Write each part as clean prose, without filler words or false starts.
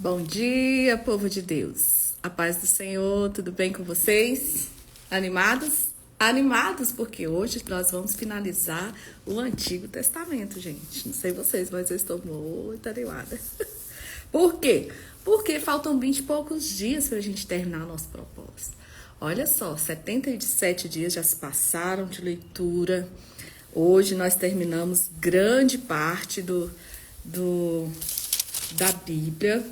Bom dia, povo de Deus. A paz do Senhor, tudo bem com vocês? Animados? Animados, porque hoje nós vamos finalizar o Antigo Testamento, gente. Não sei vocês, mas eu estou muito animada. Por quê? Porque faltam 20 e poucos dias para a gente terminar nosso propósito. Olha só, 77 dias já se passaram de leitura. Hoje nós terminamos grande parte da Bíblia.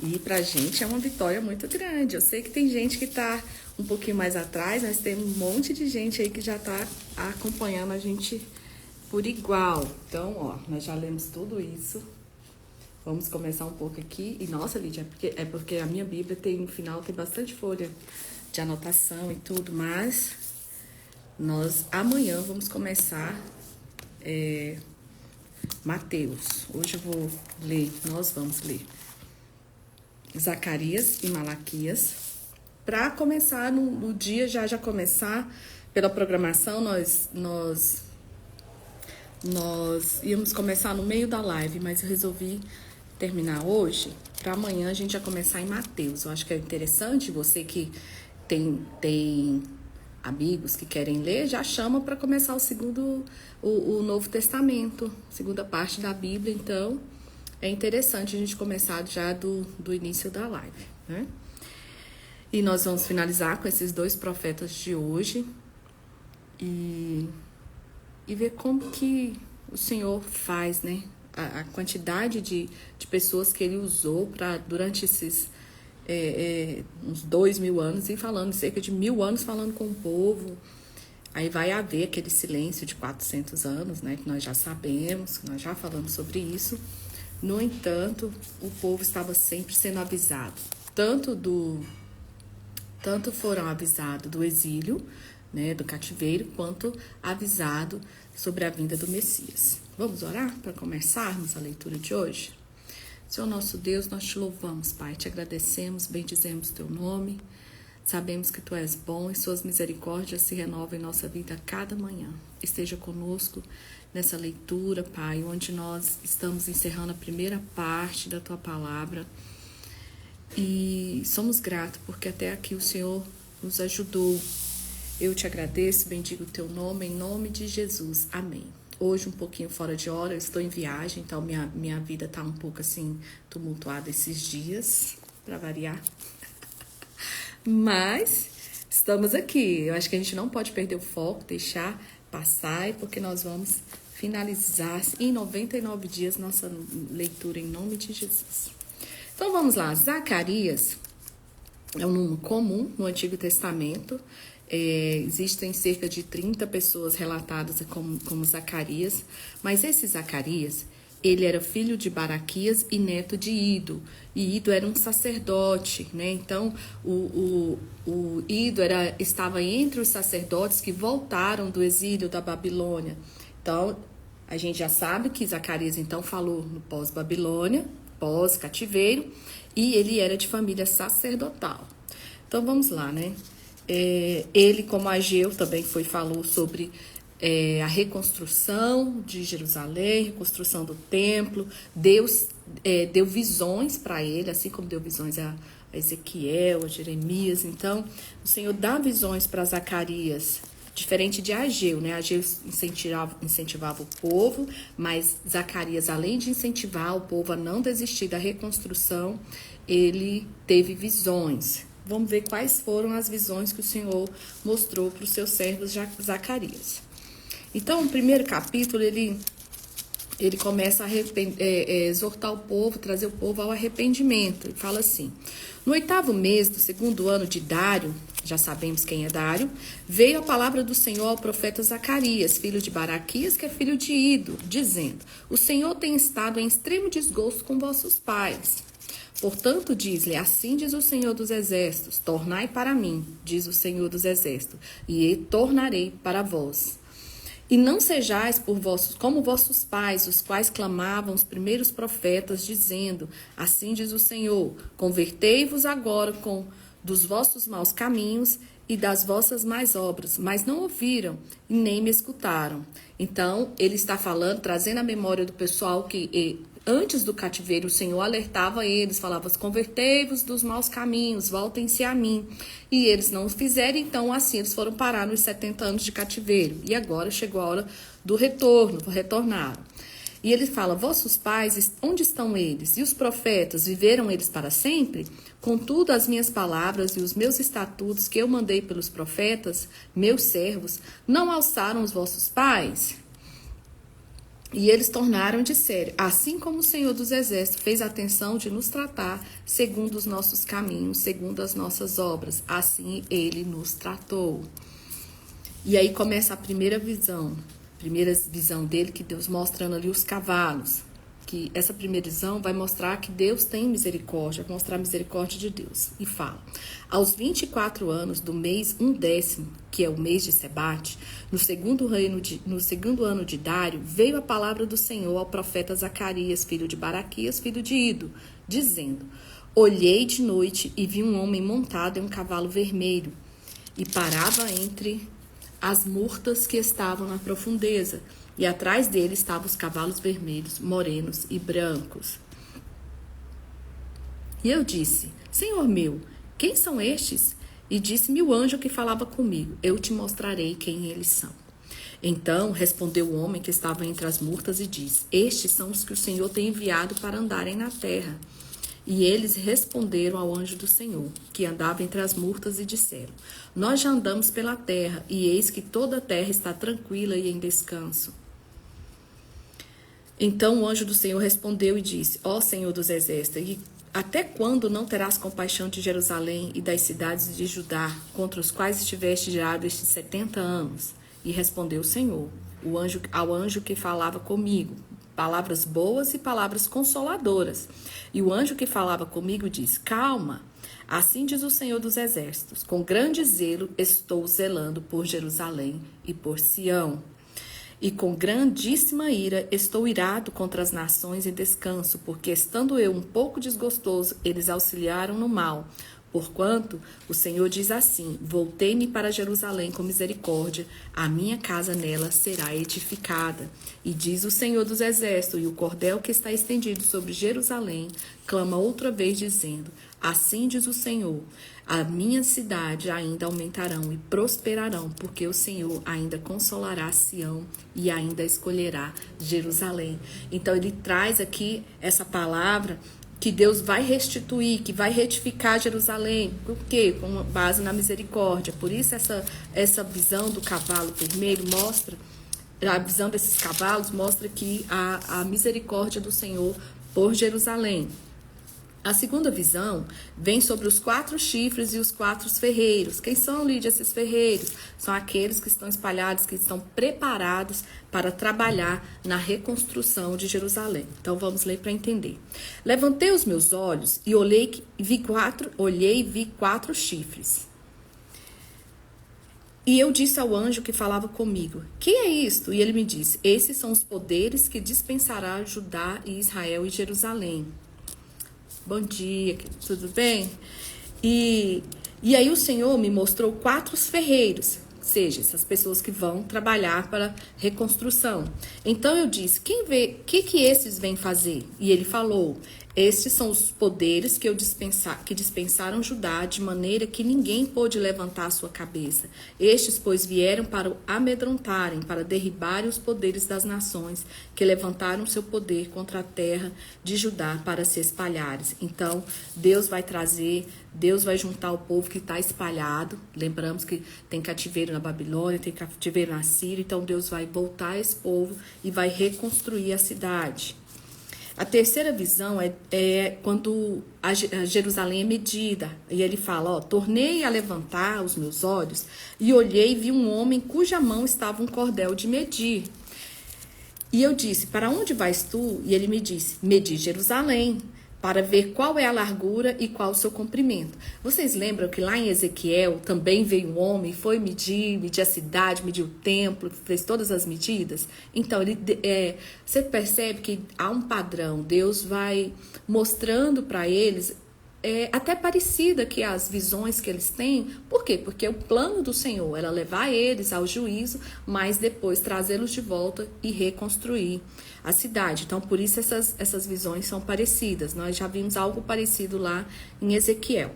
E pra gente é uma vitória muito grande. Eu sei que tem gente que tá um pouquinho mais atrás, mas tem um monte de gente aí que já tá acompanhando a gente por igual. Então, ó, nós já lemos tudo isso. Vamos começar um pouco aqui. E nossa, Lídia, é porque a minha Bíblia tem no final, tem bastante folha de anotação e tudo, mas nós amanhã vamos começar Mateus. Hoje eu vou ler, nós vamos ler Zacarias e Malaquias. Para começar no dia, já começar pela programação, nós íamos começar no meio da live, mas eu resolvi terminar hoje, para amanhã a gente já começar em Mateus. Eu acho que é interessante, você que tem amigos que querem ler, já chama para começar o Novo Testamento, segunda parte da Bíblia. Então é interessante a gente começar já do início da live, né? E nós vamos finalizar com esses dois profetas de hoje e ver como que o Senhor faz, né? A quantidade de pessoas que Ele usou durante esses uns 2000 anos e falando, cerca de 1000 anos falando com o povo. Aí vai haver aquele silêncio de 400 anos, né? Que nós já sabemos, que nós já falamos sobre isso. No entanto, o povo estava sempre sendo avisado. Tanto foram avisados do exílio, né, do cativeiro, quanto avisado sobre a vinda do Messias. Vamos orar para começarmos a leitura de hoje? Senhor nosso Deus, nós te louvamos, Pai, te agradecemos, bendizemos teu nome. Sabemos que tu és bom e suas misericórdias se renovam em nossa vida a cada manhã. Esteja conosco nessa leitura, Pai, onde nós estamos encerrando a primeira parte da tua palavra. E somos gratos porque até aqui o Senhor nos ajudou. Eu te agradeço, bendigo o teu nome, em nome de Jesus. Amém. Hoje um pouquinho fora de hora, eu estou em viagem, então minha vida tá um pouco assim tumultuada esses dias, para variar. Mas estamos aqui. Eu acho que a gente não pode perder o foco, deixar passar, porque nós vamos finalizar em 99 dias nossa leitura em nome de Jesus. Então vamos lá, Zacarias é um número comum no Antigo Testamento. Existem cerca de 30 pessoas relatadas como Zacarias, mas esse Zacarias, ele era filho de Baraquias e neto de Ido, e Ido era um sacerdote, né? Então o Ido estava entre os sacerdotes que voltaram do exílio da Babilônia. Então a gente já sabe que Zacarias então falou no pós-Babilônia, pós-cativeiro, e ele era de família sacerdotal. Então vamos lá, né? Ele, como Ageu, também falou sobre a reconstrução de Jerusalém, reconstrução do templo. Deus deu visões para ele, assim como deu visões a Ezequiel, a Jeremias. Então, o Senhor dá visões para Zacarias, diferente de Ageu, né? Ageu incentivava o povo, mas Zacarias, além de incentivar o povo a não desistir da reconstrução, ele teve visões. Vamos ver quais foram as visões que o Senhor mostrou para os seus servos Zacarias. Então, o primeiro capítulo, ele começa a exortar o povo, trazer o povo ao arrependimento. Ele fala assim: no 8º mês do 2º ano de Dário, já sabemos quem é Dário, veio a palavra do Senhor ao profeta Zacarias, filho de Baraquias, que é filho de Ido, dizendo: o Senhor tem estado em extremo desgosto com vossos pais. Portanto, diz-lhe, assim diz o Senhor dos Exércitos, tornai para mim, diz o Senhor dos Exércitos, e tornarei para vós. E não sejais como vossos pais, os quais clamavam os primeiros profetas, dizendo, assim diz o Senhor, convertei-vos agora dos vossos maus caminhos e das vossas más obras, mas não ouviram e nem me escutaram. Então, ele está falando, trazendo a memória do pessoal que Antes do cativeiro, o Senhor alertava eles, falava: convertei-vos dos maus caminhos, voltem-se a mim. E eles não o fizeram, então assim eles foram parar nos 70 anos de cativeiro. E agora chegou a hora do retorno, retornaram. E ele fala: vossos pais, onde estão eles? E os profetas, viveram eles para sempre? Contudo, as minhas palavras e os meus estatutos que eu mandei pelos profetas, meus servos, não alçaram os vossos pais? E eles tornaram e disseram: assim como o Senhor dos Exércitos fez atenção de nos tratar segundo os nossos caminhos, segundo as nossas obras, assim ele nos tratou. E aí começa a primeira visão dele, que Deus mostrando ali os cavalos. Que essa primeira visão vai mostrar que Deus tem misericórdia, vai mostrar a misericórdia de Deus. E fala: aos 24 anos do mês 1/10, que é o mês de Sebate, no segundo ano de Dário, veio a palavra do Senhor ao profeta Zacarias, filho de Baraquias, filho de Ido, dizendo: olhei de noite e vi um homem montado em um cavalo vermelho, e parava entre as murtas que estavam na profundeza, e atrás dele estavam os cavalos vermelhos, morenos e brancos. E eu disse: Senhor meu, quem são estes? E disse-me o anjo que falava comigo: eu te mostrarei quem eles são. Então respondeu o homem que estava entre as murtas e disse: estes são os que o Senhor tem enviado para andarem na terra. E eles responderam ao anjo do Senhor, que andava entre as murtas, e disseram: nós já andamos pela terra, e eis que toda a terra está tranquila e em descanso. Então o anjo do Senhor respondeu e disse: ó Senhor dos Exércitos, e até quando não terás compaixão de Jerusalém e das cidades de Judá, contra os quais estiveste gerado estes 70 anos? E respondeu o Senhor ao anjo que falava comigo, palavras boas e palavras consoladoras. E o anjo que falava comigo diz: calma, assim diz o Senhor dos Exércitos, com grande zelo estou zelando por Jerusalém e por Sião. E com grandíssima ira estou irado contra as nações em descanso, porque estando eu um pouco desgostoso, eles auxiliaram no mal. Porquanto o Senhor diz assim: voltei-me para Jerusalém com misericórdia, a minha casa nela será edificada. E diz o Senhor dos Exércitos: e o cordel que está estendido sobre Jerusalém clama outra vez, dizendo: assim diz o Senhor, a minha cidade ainda aumentarão e prosperarão, porque o Senhor ainda consolará Sião e ainda escolherá Jerusalém. Então ele traz aqui essa palavra que Deus vai restituir, que vai retificar Jerusalém. Por quê? Com base na misericórdia. Por isso essa visão do cavalo vermelho mostra, a visão desses cavalos mostra que a misericórdia do Senhor por Jerusalém. A segunda visão vem sobre os 4 chifres e os 4 ferreiros. Quem são, Lídia, esses ferreiros? São aqueles que estão espalhados, que estão preparados para trabalhar na reconstrução de Jerusalém. Então, vamos ler para entender. Levantei os meus olhos e olhei e vi 4 chifres. E eu disse ao anjo que falava comigo: que é isto? E ele me disse: esses são os poderes que dispensará Judá e Israel e Jerusalém. Bom dia, tudo bem? E aí o Senhor me mostrou 4 ferreiros, ou seja, essas pessoas que vão trabalhar para reconstrução. Então eu disse: quem vê, que esses vêm fazer? E ele falou: estes são os poderes que dispensaram Judá, de maneira que ninguém pôde levantar a sua cabeça. Estes, pois, vieram para o amedrontarem, para derribarem os poderes das nações, que levantaram seu poder contra a terra de Judá para se espalharem. Então, Deus vai juntar o povo que está espalhado. Lembramos que tem cativeiro na Babilônia, tem cativeiro na Síria. Então, Deus vai voltar esse povo e vai reconstruir a cidade. A terceira visão é quando a Jerusalém é medida. E ele fala: tornei a levantar os meus olhos e olhei e vi um homem cuja mão estava um cordel de medir. E eu disse: para onde vais tu? E ele me disse: medi Jerusalém, para ver qual é a largura e qual o seu comprimento. Vocês lembram que lá em Ezequiel também veio um homem, foi medir a cidade, mediu o templo, fez todas as medidas? Então, você percebe que há um padrão. Deus vai mostrando para eles até parecida que as visões que eles têm. Por quê? Porque o plano do Senhor era levar eles ao juízo, mas depois trazê-los de volta e reconstruir a cidade. Então, por isso essas visões são parecidas. Nós já vimos algo parecido lá em Ezequiel.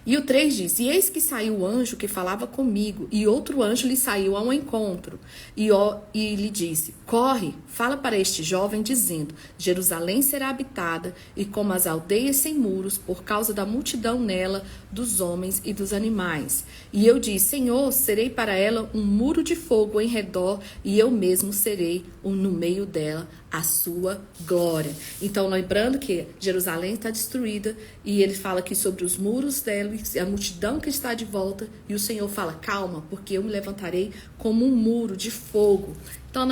E o 3 diz: e eis que saiu o anjo que falava comigo, e outro anjo lhe saiu ao encontro, e lhe disse: corre, fala para este jovem, dizendo: Jerusalém será habitada, e como as aldeias sem muros, por causa da multidão nela, dos homens e dos animais. E eu disse: Senhor, serei para ela um muro de fogo em redor, e eu mesmo serei no meio dela a sua glória. Então, lembrando que Jerusalém está destruída, e ele fala aqui sobre os muros dela, a multidão que está de volta, e o Senhor fala: calma, porque eu me levantarei como um muro de fogo. Então,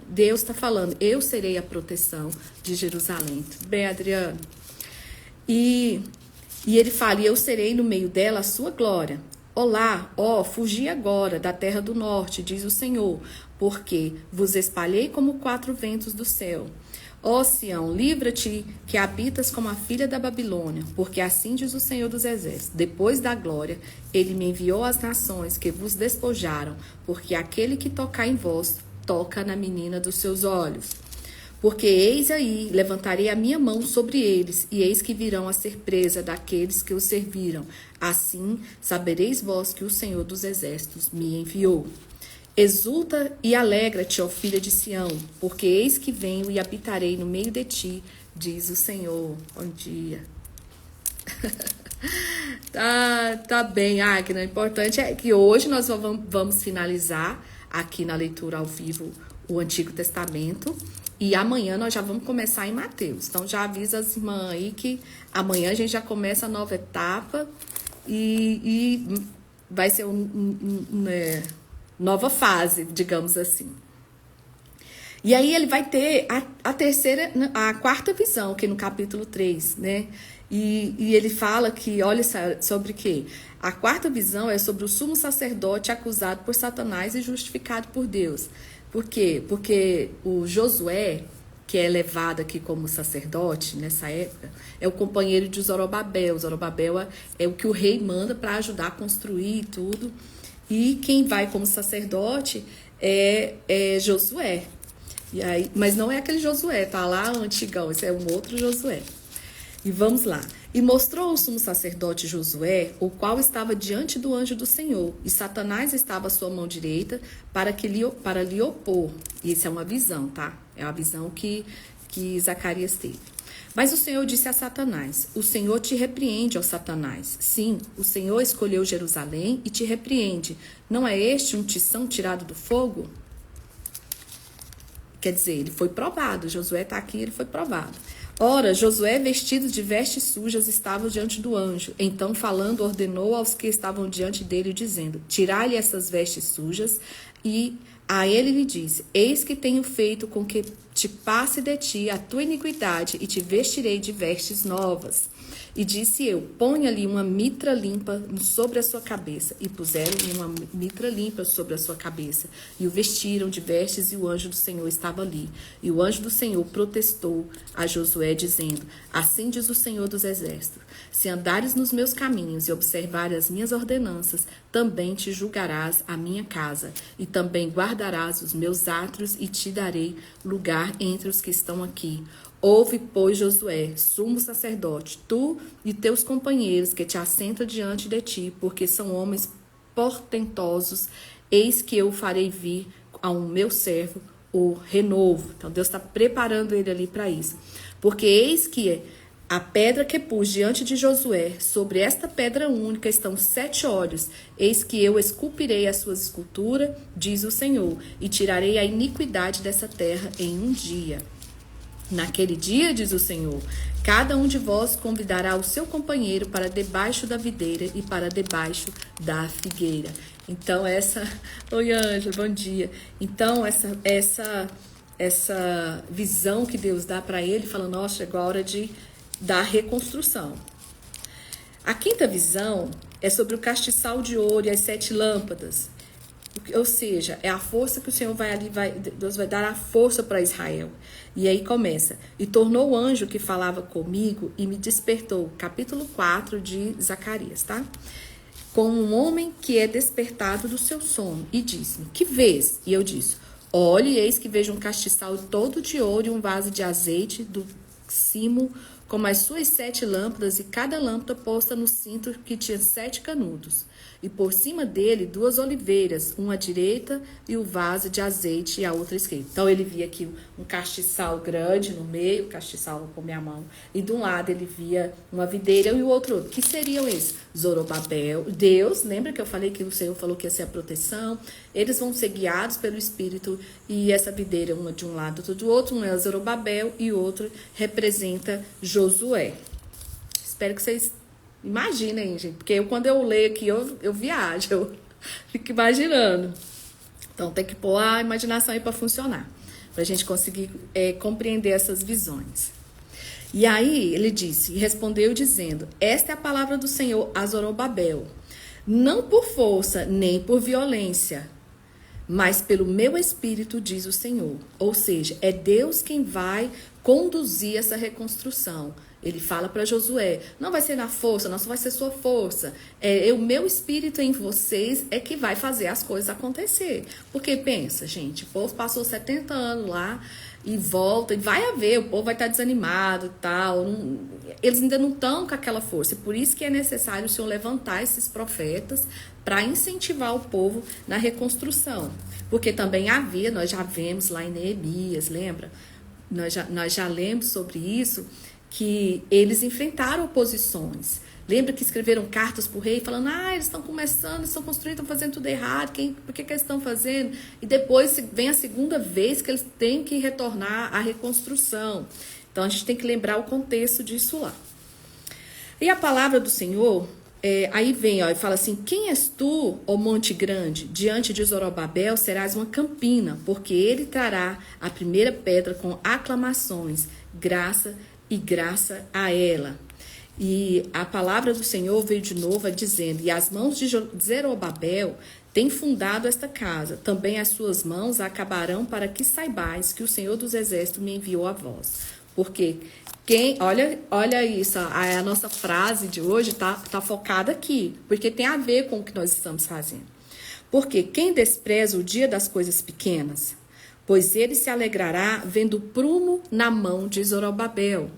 Deus está falando: eu serei a proteção de Jerusalém. Bem, Adriano. E ele fala: e eu serei no meio dela a sua glória. Olá, fugi agora da terra do norte, diz o Senhor, porque vos espalhei como 4 ventos do céu. Ó Sião, livra-te, que habitas como a filha da Babilônia, porque assim diz o Senhor dos Exércitos: depois da glória, ele me enviou às nações que vos despojaram, porque aquele que tocar em vós, toca na menina dos seus olhos. Porque eis aí, levantarei a minha mão sobre eles, e eis que virão a ser presa daqueles que os serviram. Assim sabereis vós que o Senhor dos Exércitos me enviou. Exulta e alegra-te, ó filha de Sião, porque eis que venho e habitarei no meio de ti, diz o Senhor. Bom dia. Tá bem, Agna. O importante é que hoje nós vamos finalizar aqui na leitura ao vivo o Antigo Testamento. E amanhã nós já vamos começar em Mateus. Então, já avisa as irmãs aí que amanhã a gente já começa a nova etapa e vai ser nova fase, digamos assim. E aí ele vai ter a quarta visão, que no capítulo 3, né? E ele fala que, olha sobre o quê? A quarta visão é sobre o sumo sacerdote acusado por Satanás e justificado por Deus. Por quê? Porque o Josué, que é levado aqui como sacerdote nessa época, é o companheiro de Zorobabel. Zorobabel é o que o rei manda para ajudar a construir e tudo. E quem vai como sacerdote é Josué. E aí, mas não é aquele Josué, tá lá o antigão, esse é um outro Josué. E vamos lá. E mostrou o sumo sacerdote Josué, o qual estava diante do anjo do Senhor, e Satanás estava à sua mão direita para lhe opor. E isso é uma visão, tá? É uma visão que Zacarias teve. Mas o Senhor disse a Satanás: o Senhor te repreende, ó Satanás. Sim, o Senhor escolheu Jerusalém e te repreende. Não é este um tição tirado do fogo? Quer dizer, ele foi provado. Josué está aqui, ele foi provado. Ora, Josué, vestido de vestes sujas, estava diante do anjo. Então, falando, ordenou aos que estavam diante dele, dizendo: tirai-lhe essas vestes sujas. E a ele lhe disse: eis que tenho feito com que te passe de ti a tua iniquidade, e te vestirei de vestes novas. E disse eu: ponha-lhe uma mitra limpa sobre a sua cabeça. E puseram-lhe uma mitra limpa sobre a sua cabeça. E o vestiram de vestes, e o anjo do Senhor estava ali. E o anjo do Senhor protestou a Josué, dizendo: assim diz o Senhor dos Exércitos: se andares nos meus caminhos e observares as minhas ordenanças, também te julgarás a minha casa, e também guardarás os meus átrios, e te darei lugar entre os que estão aqui. Ouve, pois, Josué, sumo sacerdote, tu e teus companheiros que te assentam diante de ti, porque são homens portentosos. Eis que eu farei vir ao meu servo o renovo. Então, Deus está preparando ele ali para isso. Porque eis que a pedra que pus diante de Josué, sobre esta pedra única estão 7 olhos. Eis que eu esculpirei as suas esculturas, diz o Senhor, e tirarei a iniquidade dessa terra em um dia. Naquele dia, diz o Senhor, cada um de vós convidará o seu companheiro para debaixo da videira e para debaixo da figueira. Então, Oi, Ângela, bom dia. Então, essa visão que Deus dá para ele, falando: nossa, chegou a hora da reconstrução. A quinta visão é sobre o castiçal de ouro e as 7 lâmpadas. Ou seja, é a força que o Senhor Deus vai dar a força para Israel. E aí começa. E tornou o anjo que falava comigo e me despertou. Capítulo 4 de Zacarias, tá? Como um homem que é despertado do seu sono. E disse-me, que vês? E eu disse, olhe, eis que vejo um castiçal todo de ouro e um vaso de azeite do cimo, com as suas 7 lâmpadas, e cada lâmpada posta no cinto que tinha 7 canudos. E por cima dele 2 oliveiras, uma à direita e o vaso de azeite e a outra à esquerda. Então ele via aqui um castiçal grande no meio, castiçal com minha mão, e de um lado ele via uma videira e o outro. Que seriam esses? Zorobabel, Deus, lembra que eu falei que o Senhor falou que ia ser a proteção? Eles vão ser guiados pelo Espírito, e essa videira, uma de um lado, outra do outro, um é Zorobabel e o outro representa Josué. Espero que vocês imaginem, gente, porque quando eu leio aqui, eu viajo, eu fico imaginando. Então tem que pôr a imaginação aí para funcionar, para a gente conseguir compreender essas visões. E aí ele disse, e respondeu dizendo, esta é a palavra do Senhor a Zorobabel, não por força nem por violência, mas pelo meu espírito, diz o Senhor. Ou seja, é Deus quem vai conduzir essa reconstrução. Ele fala para Josué, não vai ser na força, não só vai ser sua força. O meu espírito em vocês é que vai fazer as coisas acontecer. Porque pensa, gente, o povo passou 70 anos lá e volta, e vai haver, o povo vai estar desanimado e tal. Eles ainda não estão com aquela força. E por isso que é necessário o Senhor levantar esses profetas para incentivar o povo na reconstrução. Porque também havia, nós já vemos lá em Neemias, lembra? Nós já lemos sobre isso, que eles enfrentaram oposições. Lembra que escreveram cartas para o rei falando, eles estão começando, eles estão construindo, estão fazendo tudo errado, por que eles estão fazendo? E depois vem a segunda vez que eles têm que retornar à reconstrução. Então a gente tem que lembrar o contexto disso lá. E a palavra do Senhor, aí vem, e fala assim, quem és tu, ó monte grande? Diante de Zorobabel serás uma campina, porque ele trará a primeira pedra com aclamações, graça a ela. E a palavra do Senhor veio de novo dizendo, e as mãos de Zorobabel têm fundado esta casa, também as suas mãos a acabarão, para que saibais que o Senhor dos Exércitos me enviou a vós. Porque olha isso, a nossa frase de hoje tá focada aqui, porque tem a ver com o que nós estamos fazendo. Porque quem despreza o dia das coisas pequenas, pois ele se alegrará vendo o prumo na mão de Zorobabel,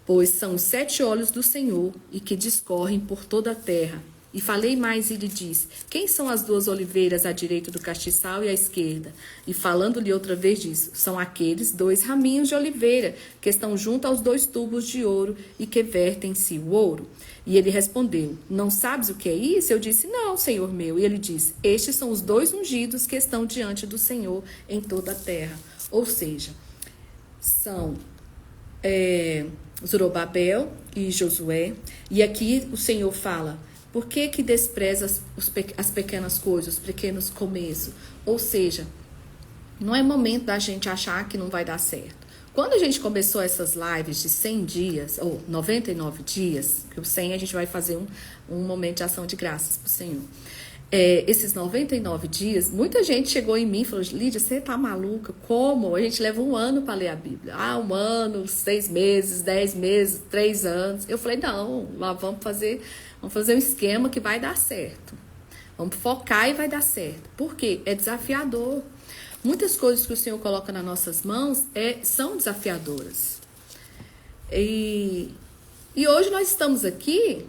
pois são os 7 olhos do Senhor e que discorrem por toda a terra. E falei mais e lhe disse, quem são as 2 oliveiras à direita do castiçal e à esquerda? E falando-lhe outra vez disse, são aqueles 2 raminhos de oliveira que estão junto aos 2 tubos de ouro e que vertem em si o ouro. E ele respondeu, não sabes o que é isso? Eu disse, não, Senhor meu. E ele disse, estes são os 2 ungidos que estão diante do Senhor em toda a terra. Ou seja, são Zorobabel e Josué. E aqui o Senhor fala, por que despreza as pequenas coisas, os pequenos começos? Ou seja, não é momento da gente achar que não vai dar certo. Quando a gente começou essas lives de 100 dias, ou 99 dias, que o 100 a gente vai fazer um momento de ação de graças para o Senhor. Esses 99 dias, muita gente chegou em mim e falou, Lídia, você tá maluca? Como? A gente leva 1 ano para ler a Bíblia. 1 ano, 6 meses, 10 meses, 3 anos. Eu falei, não, lá vamos fazer um esquema que vai dar certo. Vamos focar e vai dar certo. Por quê? É desafiador. Muitas coisas que o Senhor coloca nas nossas mãos são desafiadoras. E hoje nós estamos aqui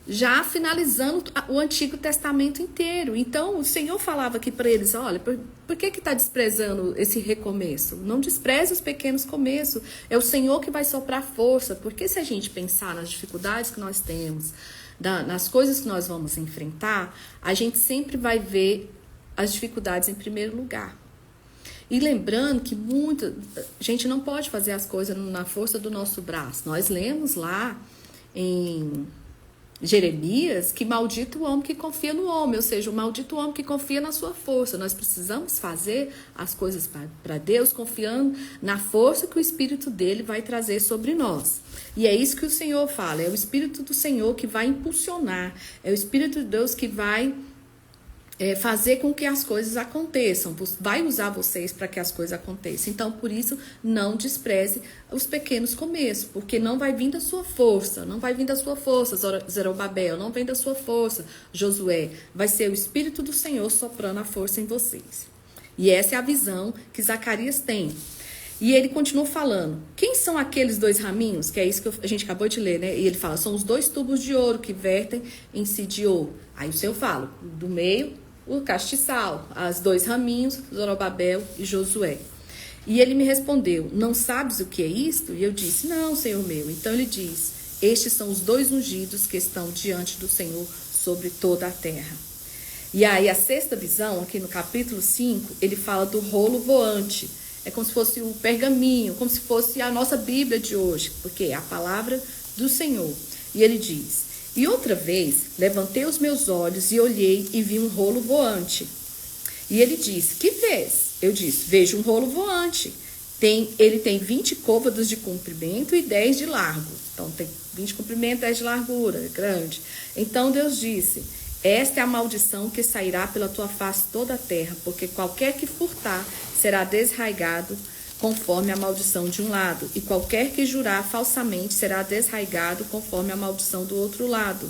já finalizando o Antigo Testamento inteiro. Então, o Senhor falava aqui para eles, olha, por que está desprezando esse recomeço? Não despreze os pequenos começos. É o Senhor que vai soprar força. Porque se a gente pensar nas dificuldades que nós temos, nas coisas que nós vamos enfrentar, a gente sempre vai ver as dificuldades em primeiro lugar. E lembrando que a gente não pode fazer as coisas na força do nosso braço. Nós lemos lá em Jeremias que maldito o homem que confia no homem, ou seja, o maldito homem que confia na sua força. Nós precisamos fazer as coisas para Deus confiando na força que o Espírito dele vai trazer sobre nós. E é isso que o Senhor fala, é o Espírito do Senhor que vai impulsionar, é o Espírito de Deus que vai fazer com que as coisas aconteçam, vai usar vocês para que as coisas aconteçam. Então, por isso, não despreze os pequenos começos, porque não vai vir da sua força, não vai vir da sua força, Zorobabel, não vem da sua força, Josué, vai ser o Espírito do Senhor soprando a força em vocês. E essa é a visão que Zacarias tem. E ele continua falando, quem são aqueles dois raminhos? Que é isso que a gente acabou de ler, né? E ele fala, são os dois tubos de ouro que vertem em si de ouro. Aí o Senhor fala, do meio, o castiçal, os dois raminhos, Zorobabel e Josué. E ele me respondeu, não sabes o que é isto? E eu disse, não, Senhor meu. Então ele diz, estes são os dois ungidos que estão diante do Senhor sobre toda a terra. E aí a sexta visão, aqui no capítulo 5, ele fala do rolo voante. É como se fosse o pergaminho, como se fosse a nossa Bíblia de hoje, porque é a palavra do Senhor. E ele diz, e outra vez levantei os meus olhos e olhei e vi um rolo voante. E ele disse, que vês? Eu disse, vejo um rolo voante. Ele tem 20 côvados de comprimento e 10 de largo. Então tem 20 de comprimento e 10 de largura, é grande. Então Deus disse, esta é a maldição que sairá pela tua face toda a terra, porque qualquer que furtar será desraigado conforme a maldição de um lado, e qualquer que jurar falsamente será desraigado conforme a maldição do outro lado.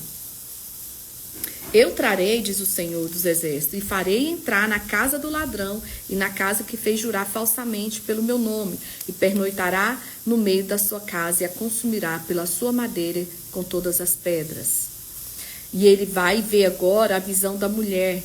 Eu trarei, diz o Senhor dos Exércitos, e farei entrar na casa do ladrão e na casa que fez jurar falsamente pelo meu nome, e pernoitará no meio da sua casa e a consumirá pela sua madeira com todas as pedras. E ele vai ver agora a visão da mulher.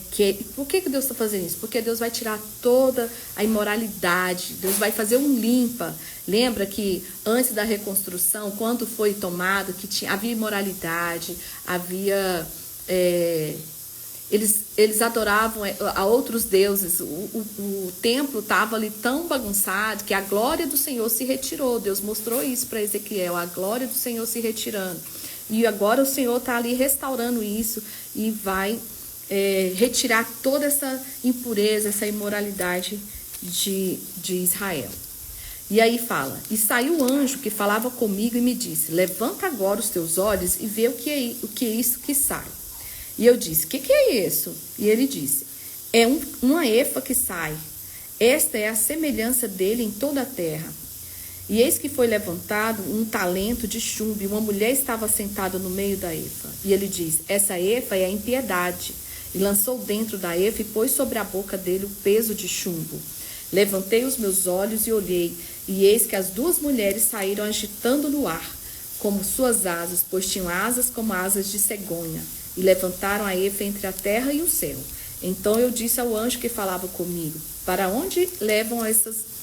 Por que Deus está fazendo isso? Porque Deus vai tirar toda a imoralidade. Deus vai fazer um limpa. Lembra que antes da reconstrução, quando foi tomado, que havia imoralidade, havia... Eles adoravam a outros deuses. O templo estava ali tão bagunçado que a glória do Senhor se retirou. Deus mostrou isso para Ezequiel, a glória do Senhor se retirando. E agora o Senhor está ali restaurando isso e vai retirar toda essa impureza, essa imoralidade de Israel. E aí fala, e saiu o anjo que falava comigo e me disse, levanta agora os teus olhos e vê o que é isso que sai. E eu disse, o que é isso? E ele disse, é uma efa que sai. Esta é a semelhança dele em toda a terra. E eis que foi levantado um talento de chumbo, e uma mulher estava sentada no meio da efa. E ele diz, essa efa é a impiedade. E lançou dentro da efa e pôs sobre a boca dele o peso de chumbo. Levantei os meus olhos e olhei, e eis que as duas mulheres saíram agitando no ar, como suas asas, pois tinham asas como asas de cegonha. E levantaram a efa entre a terra e o céu. Então eu disse ao anjo que falava comigo, para onde levam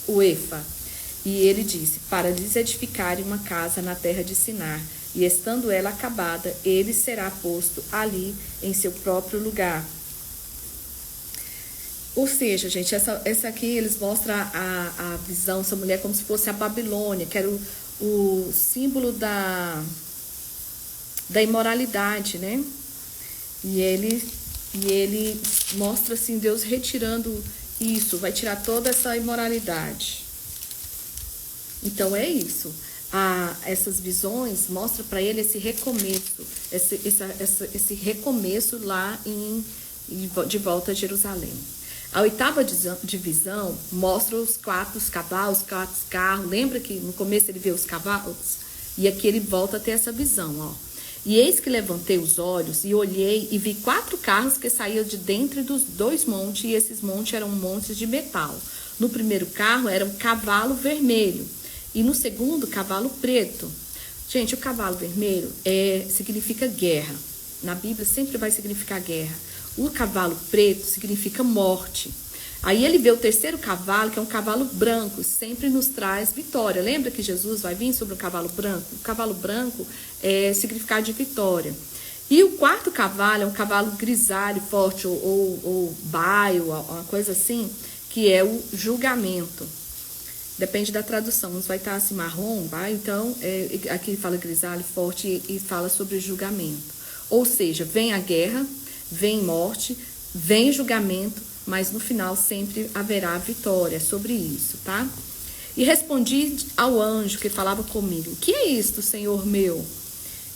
o efa? E ele disse, para lhes edificarem uma casa na terra de Sinar, e estando ela acabada, ele será posto ali em seu próprio lugar. Ou seja, gente, essa aqui eles mostram a visão, essa mulher como se fosse a Babilônia, que era o símbolo da imoralidade, né? E ele mostra assim, Deus retirando isso, vai tirar toda essa imoralidade. Então é isso. Essas visões mostram para ele esse recomeço, esse recomeço lá de volta a Jerusalém. A oitava divisão mostra os quatro cavalos, 4 carros. Lembra que no começo ele vê os cavalos? E aqui ele volta a ter essa visão, ó. E eis que levantei os olhos e olhei e vi 4 carros que saíam de dentro dos 2 montes, e esses montes eram montes de metal. No primeiro carro era um cavalo vermelho e no segundo cavalo preto. Gente, o cavalo vermelho significa guerra. Na Bíblia sempre vai significar guerra. O cavalo preto significa morte. Aí ele vê o terceiro cavalo, que é um cavalo branco, sempre nos traz vitória. Lembra que Jesus vai vir sobre um cavalo branco? O cavalo branco é significado de vitória. E o quarto cavalo é um cavalo grisalho, forte, ou baio, uma coisa assim, que é o julgamento. Depende da tradução. Uns vai estar assim, marrom, baio, então aqui fala grisalho, forte e fala sobre julgamento. Ou seja, vem a guerra, vem morte, vem julgamento, mas no final sempre haverá vitória sobre isso, tá? E respondi ao anjo que falava comigo, que é isto, Senhor meu?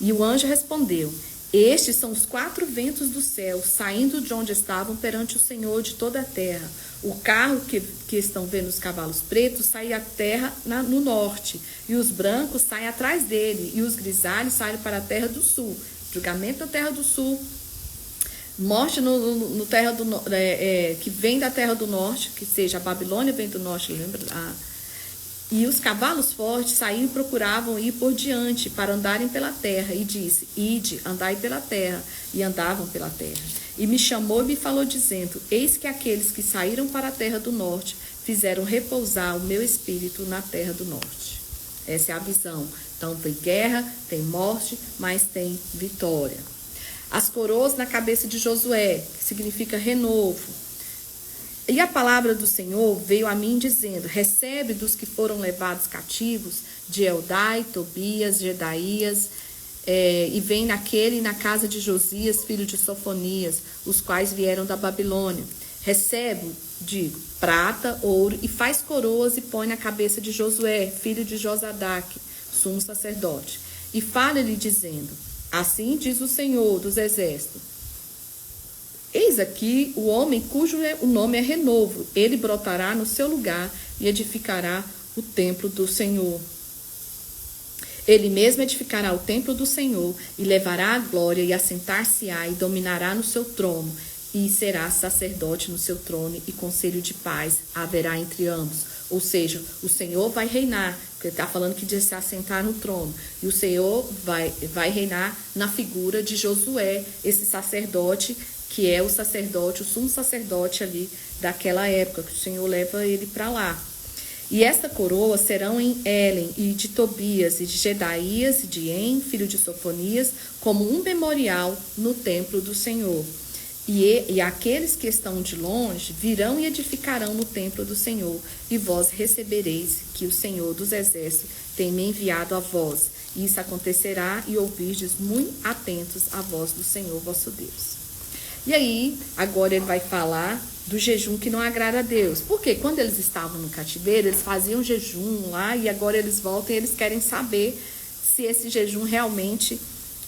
E o anjo respondeu, Estes são os 4 ventos do céu, saindo de onde estavam perante o Senhor de toda a terra. O carro que estão vendo os cavalos pretos sai à terra no norte, e os brancos saem atrás dele, e os grisalhos saem para a terra do sul. Julgamento na terra do sul, morte no terra do que vem da terra do norte, que seja a Babilônia vem do norte, lembra? E os cavalos fortes saíram e procuravam ir por diante para andarem pela terra. E disse: Ide, andai pela terra. E andavam pela terra. E me chamou e me falou, dizendo: Eis que aqueles que saíram para a terra do norte fizeram repousar o meu espírito na terra do norte. Essa é a visão. Então tem guerra, tem morte, mas tem vitória. As coroas na cabeça de Josué, que significa renovo. E a palavra do Senhor veio a mim dizendo: recebe dos que foram levados cativos, de Eldai, Tobias, Jedaías, e vem naquele e na casa de Josias, filho de Sofonias, os quais vieram da Babilônia. Recebe, digo, prata, ouro, e faz coroas e põe na cabeça de Josué, filho de Josadaque, sumo sacerdote. E fala-lhe dizendo: assim diz o Senhor dos exércitos: eis aqui o homem cujo o nome é Renovo. Ele brotará no seu lugar e edificará o templo do Senhor. Ele mesmo edificará o templo do Senhor e levará a glória e assentar-se-á e dominará no seu trono. E será sacerdote no seu trono e conselho de paz haverá entre ambos. Ou seja, o Senhor vai reinar, porque ele está falando que de se assentar no trono. E o Senhor vai reinar na figura de Josué, esse sacerdote, que é o sacerdote, o sumo sacerdote ali daquela época, que o Senhor leva ele para lá. E esta coroa serão em Helen, e de Tobias, e de Jedaías, e de En, filho de Sofonias, como um memorial no templo do Senhor. E aqueles que estão de longe virão e edificarão no templo do Senhor, e vós recebereis que o Senhor dos exércitos tem me enviado a vós. E isso acontecerá, e ouvirdes muito atentos à voz do Senhor vosso Deus. E aí, agora ele vai falar do jejum que não agrada a Deus. Porque quando eles estavam no cativeiro, eles faziam jejum lá, e agora eles voltam e eles querem saber se esse jejum realmente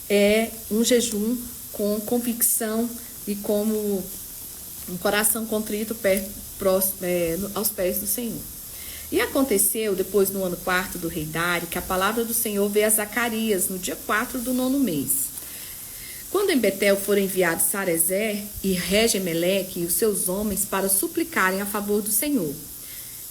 é um jejum com convicção e como um coração contrito aos pés do Senhor. E aconteceu, depois no ano 4º do rei Dário, que a palavra do Senhor veio a Zacarias no dia 4 do 9º mês. Quando em Betel foram enviados Sarezer e Regem-Meleque e os seus homens para suplicarem a favor do Senhor,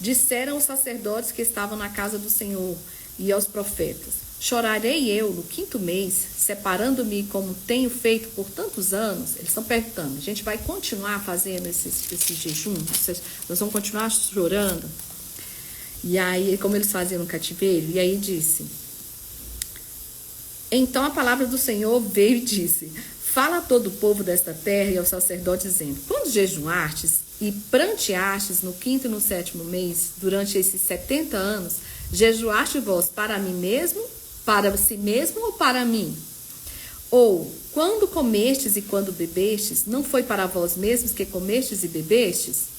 disseram os sacerdotes que estavam na casa do Senhor e aos profetas: chorarei eu no 5º mês, separando-me como tenho feito por tantos anos? Eles estão perguntando: a gente vai continuar fazendo esse jejum? Nós vamos continuar chorando? E aí, como eles faziam no cativeiro, e aí disse... Então a palavra do Senhor veio e disse: fala a todo o povo desta terra e aos sacerdotes, dizendo: quando jejuastes e pranteastes no 5º e no 7º mês, durante esses 70 anos, jejuaste vós para mim mesmo, para si mesmo ou para mim? Ou, quando comestes e quando bebestes, não foi para vós mesmos que comestes e bebestes?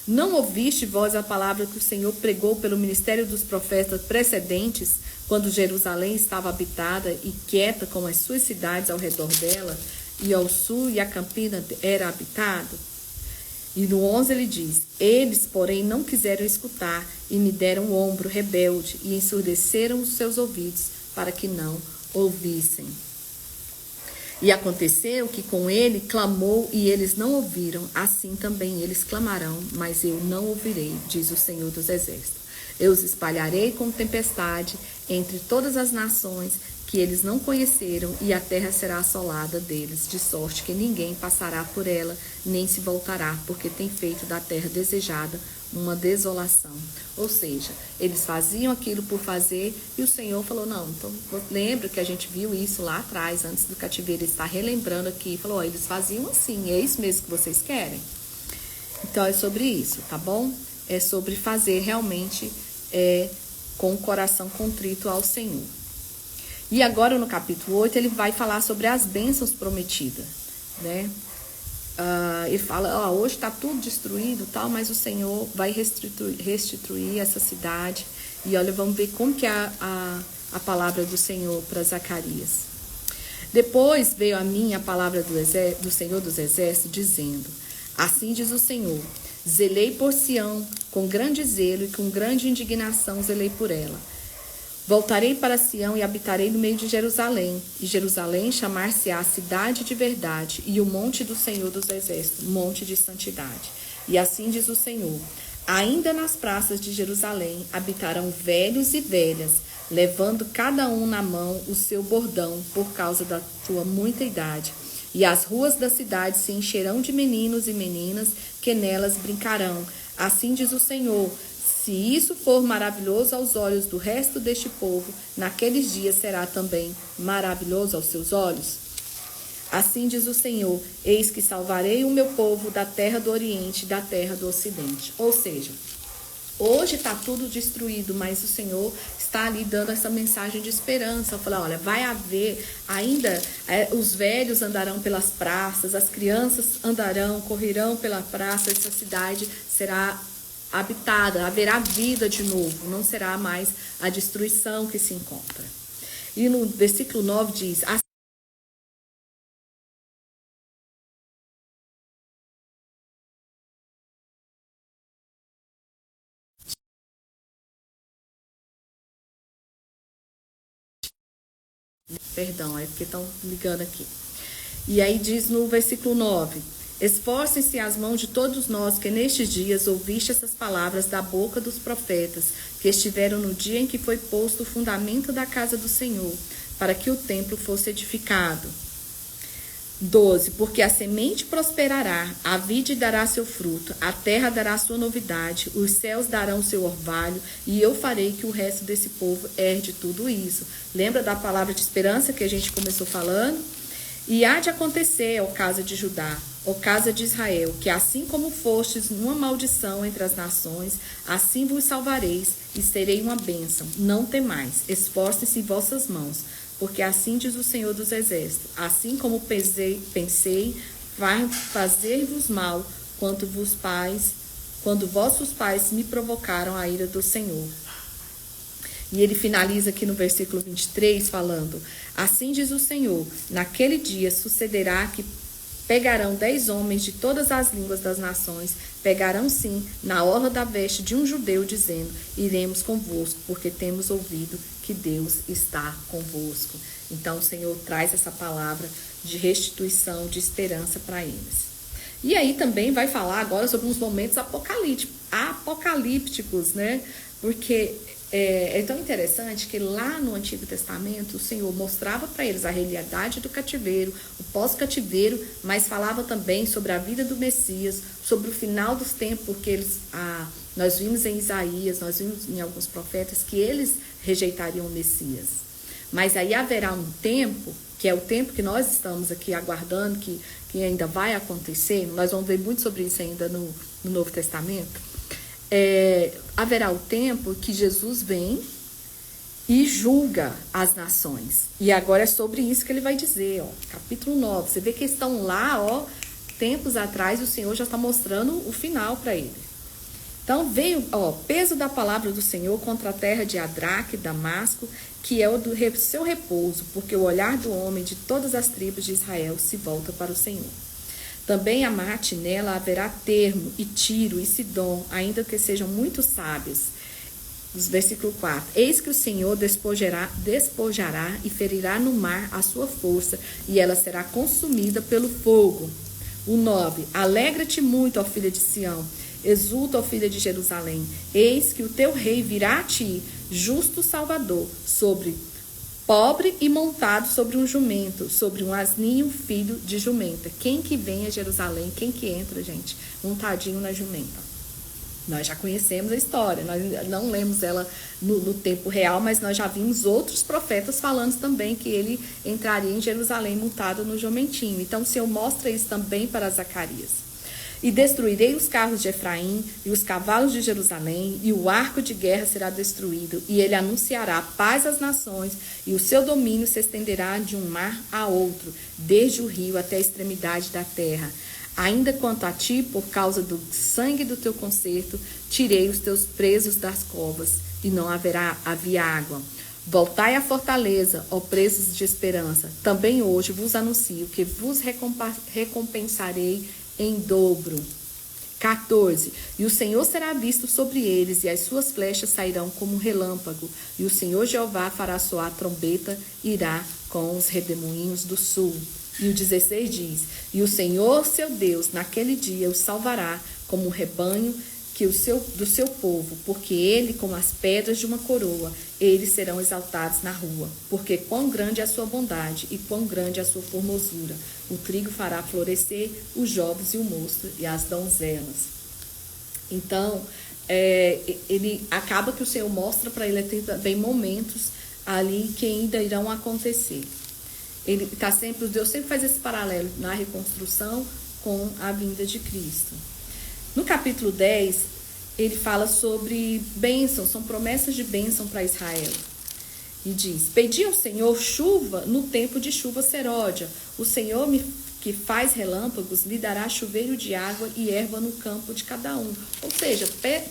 Não ouviste vós a palavra que o Senhor pregou pelo ministério dos profetas precedentes, quando Jerusalém estava habitada e quieta como as suas cidades ao redor dela, e ao sul e a campina era habitado? E no 11 ele diz: eles, porém, não quiseram escutar, e me deram o ombro rebelde, e ensurdeceram os seus ouvidos, para que não ouvissem. E aconteceu que com ele clamou, e eles não ouviram, assim também eles clamarão, mas eu não ouvirei, diz o Senhor dos exércitos. Eu os espalharei como tempestade entre todas as nações que eles não conheceram, e a terra será assolada deles, de sorte que ninguém passará por ela, nem se voltará, porque tem feito da terra desejada uma desolação. Ou seja, eles faziam aquilo por fazer, e o Senhor falou: não, então lembra que a gente viu isso lá atrás, antes do cativeiro. Ele está relembrando aqui, falou: eles faziam assim, é isso mesmo que vocês querem? Então é sobre isso, tá bom? É sobre fazer realmente com o coração contrito ao Senhor. E agora no capítulo 8 ele vai falar sobre as bênçãos prometidas, né? Ele fala: hoje está tudo destruído, tal, mas o Senhor vai restituir essa cidade. E olha, vamos ver como que é a palavra do Senhor para Zacarias. Depois veio a mim a palavra do Senhor dos Exércitos, dizendo: assim diz o Senhor, zelei por Sião com grande zelo e com grande indignação zelei por ela. Voltarei para Sião e habitarei no meio de Jerusalém. E Jerusalém chamar-se-á cidade de verdade, e o monte do Senhor dos Exércitos, monte de santidade. E assim diz o Senhor: ainda nas praças de Jerusalém habitarão velhos e velhas, levando cada um na mão o seu bordão por causa da sua muita idade. E as ruas da cidade se encherão de meninos e meninas que nelas brincarão. Assim diz o Senhor: se isso for maravilhoso aos olhos do resto deste povo, naqueles dias será também maravilhoso aos seus olhos. Assim diz o Senhor: eis que salvarei o meu povo da terra do Oriente e da terra do Ocidente. Ou seja, hoje está tudo destruído, mas o Senhor está ali dando essa mensagem de esperança. Falar, olha, vai haver ainda, os velhos andarão pelas praças, as crianças correrão pela praça, essa cidade será habitada, haverá vida de novo, não será mais a destruição que se encontra. E no versículo 9 diz: perdão, é porque estão ligando aqui. E aí diz no versículo 9: esforcem-se as mãos de todos nós que nestes dias ouviste essas palavras da boca dos profetas, que estiveram no dia em que foi posto o fundamento da casa do Senhor, para que o templo fosse edificado. 12. Porque a semente prosperará, a vide dará seu fruto, a terra dará sua novidade, os céus darão seu orvalho, e eu farei que o resto desse povo herde tudo isso. Lembra da palavra de esperança que a gente começou falando? E há de acontecer, ó casa de Judá, ó casa de Israel, que assim como fostes numa maldição entre as nações, assim vos salvareis e serei uma bênção. Não temais, esforcem-se em vossas mãos, porque assim diz o Senhor dos Exércitos: assim como pensei fazer-vos mal quando vossos pais me provocaram a ira do Senhor. E ele finaliza aqui no versículo 23 falando: assim diz o Senhor, naquele dia sucederá que pegarão 10 homens de todas as línguas das nações, pegarão sim na orla da veste de um judeu, dizendo: iremos convosco, porque temos ouvido que Deus está convosco. Então o Senhor traz essa palavra de restituição, de esperança para eles. E aí também vai falar agora sobre uns momentos apocalípticos, né? Porque é tão interessante que lá no Antigo Testamento o Senhor mostrava para eles a realidade do cativeiro, o pós-cativeiro, mas falava também sobre a vida do Messias, sobre o final dos tempos, porque nós vimos em Isaías, nós vimos em alguns profetas que eles rejeitariam o Messias. Mas aí haverá um tempo, que é o tempo que nós estamos aqui aguardando, que ainda vai acontecer, nós vamos ver muito sobre isso ainda no Novo Testamento. Haverá o tempo que Jesus vem e julga as nações. E agora é sobre isso que ele vai dizer, ó, capítulo 9. Você vê que estão lá, ó, tempos atrás, o Senhor já está mostrando o final para ele. Então veio, ó, peso da palavra do Senhor contra a terra de Adraque, Damasco, que é o do seu repouso, porque o olhar do homem de todas as tribos de Israel se volta para o Senhor. Também Amate, nela haverá termo, e Tiro, e Sidom, ainda que sejam muito sábios. Versículo 4. Eis que o Senhor despojará e ferirá no mar a sua força, e ela será consumida pelo fogo. O 9. Alegra-te muito, ó filha de Sião, exulta, ó filha de Jerusalém. Eis que o teu rei virá a ti, justo Salvador, pobre e montado sobre um jumento, sobre um asninho, filho de jumenta. Quem que vem a Jerusalém? Quem que entra, gente? Montadinho na jumenta. Nós já conhecemos a história, nós não lemos ela no tempo real, mas nós já vimos outros profetas falando também que ele entraria em Jerusalém montado no jumentinho. Então o Senhor mostra isso também para Zacarias. E destruirei os carros de Efraim e os cavalos de Jerusalém, e o arco de guerra será destruído, e ele anunciará paz às nações, e o seu domínio se estenderá de um mar a outro, desde o rio até a extremidade da terra. Ainda quanto a ti, por causa do sangue do teu concerto, tirei os teus presos das covas, e não havia água. Voltai à fortaleza, ó presos de esperança. Também hoje vos anuncio que vos recompensarei em dobro. 14. E o Senhor será visto sobre eles, e as suas flechas sairão como um relâmpago. E o Senhor Jeová fará soar a trombeta, irá com os redemoinhos do sul. E o 16 diz: E o Senhor, seu Deus, naquele dia os salvará como um rebanho do seu povo, porque ele, como as pedras de uma coroa, eles serão exaltados na rua. Porque quão grande é a sua bondade e quão grande é a sua formosura. O trigo fará florescer os jovens e o mosto e as donzelas. Então, ele acaba que o Senhor mostra para ele também momentos ali que ainda irão acontecer. Deus sempre faz esse paralelo na reconstrução com a vinda de Cristo. No capítulo 10, ele fala sobre bênçãos, são promessas de bênção para Israel. E diz: Pedi ao Senhor chuva no tempo de chuva serôdia. O Senhor que faz relâmpagos lhe dará chuveiro de água e erva no campo de cada um. Ou seja,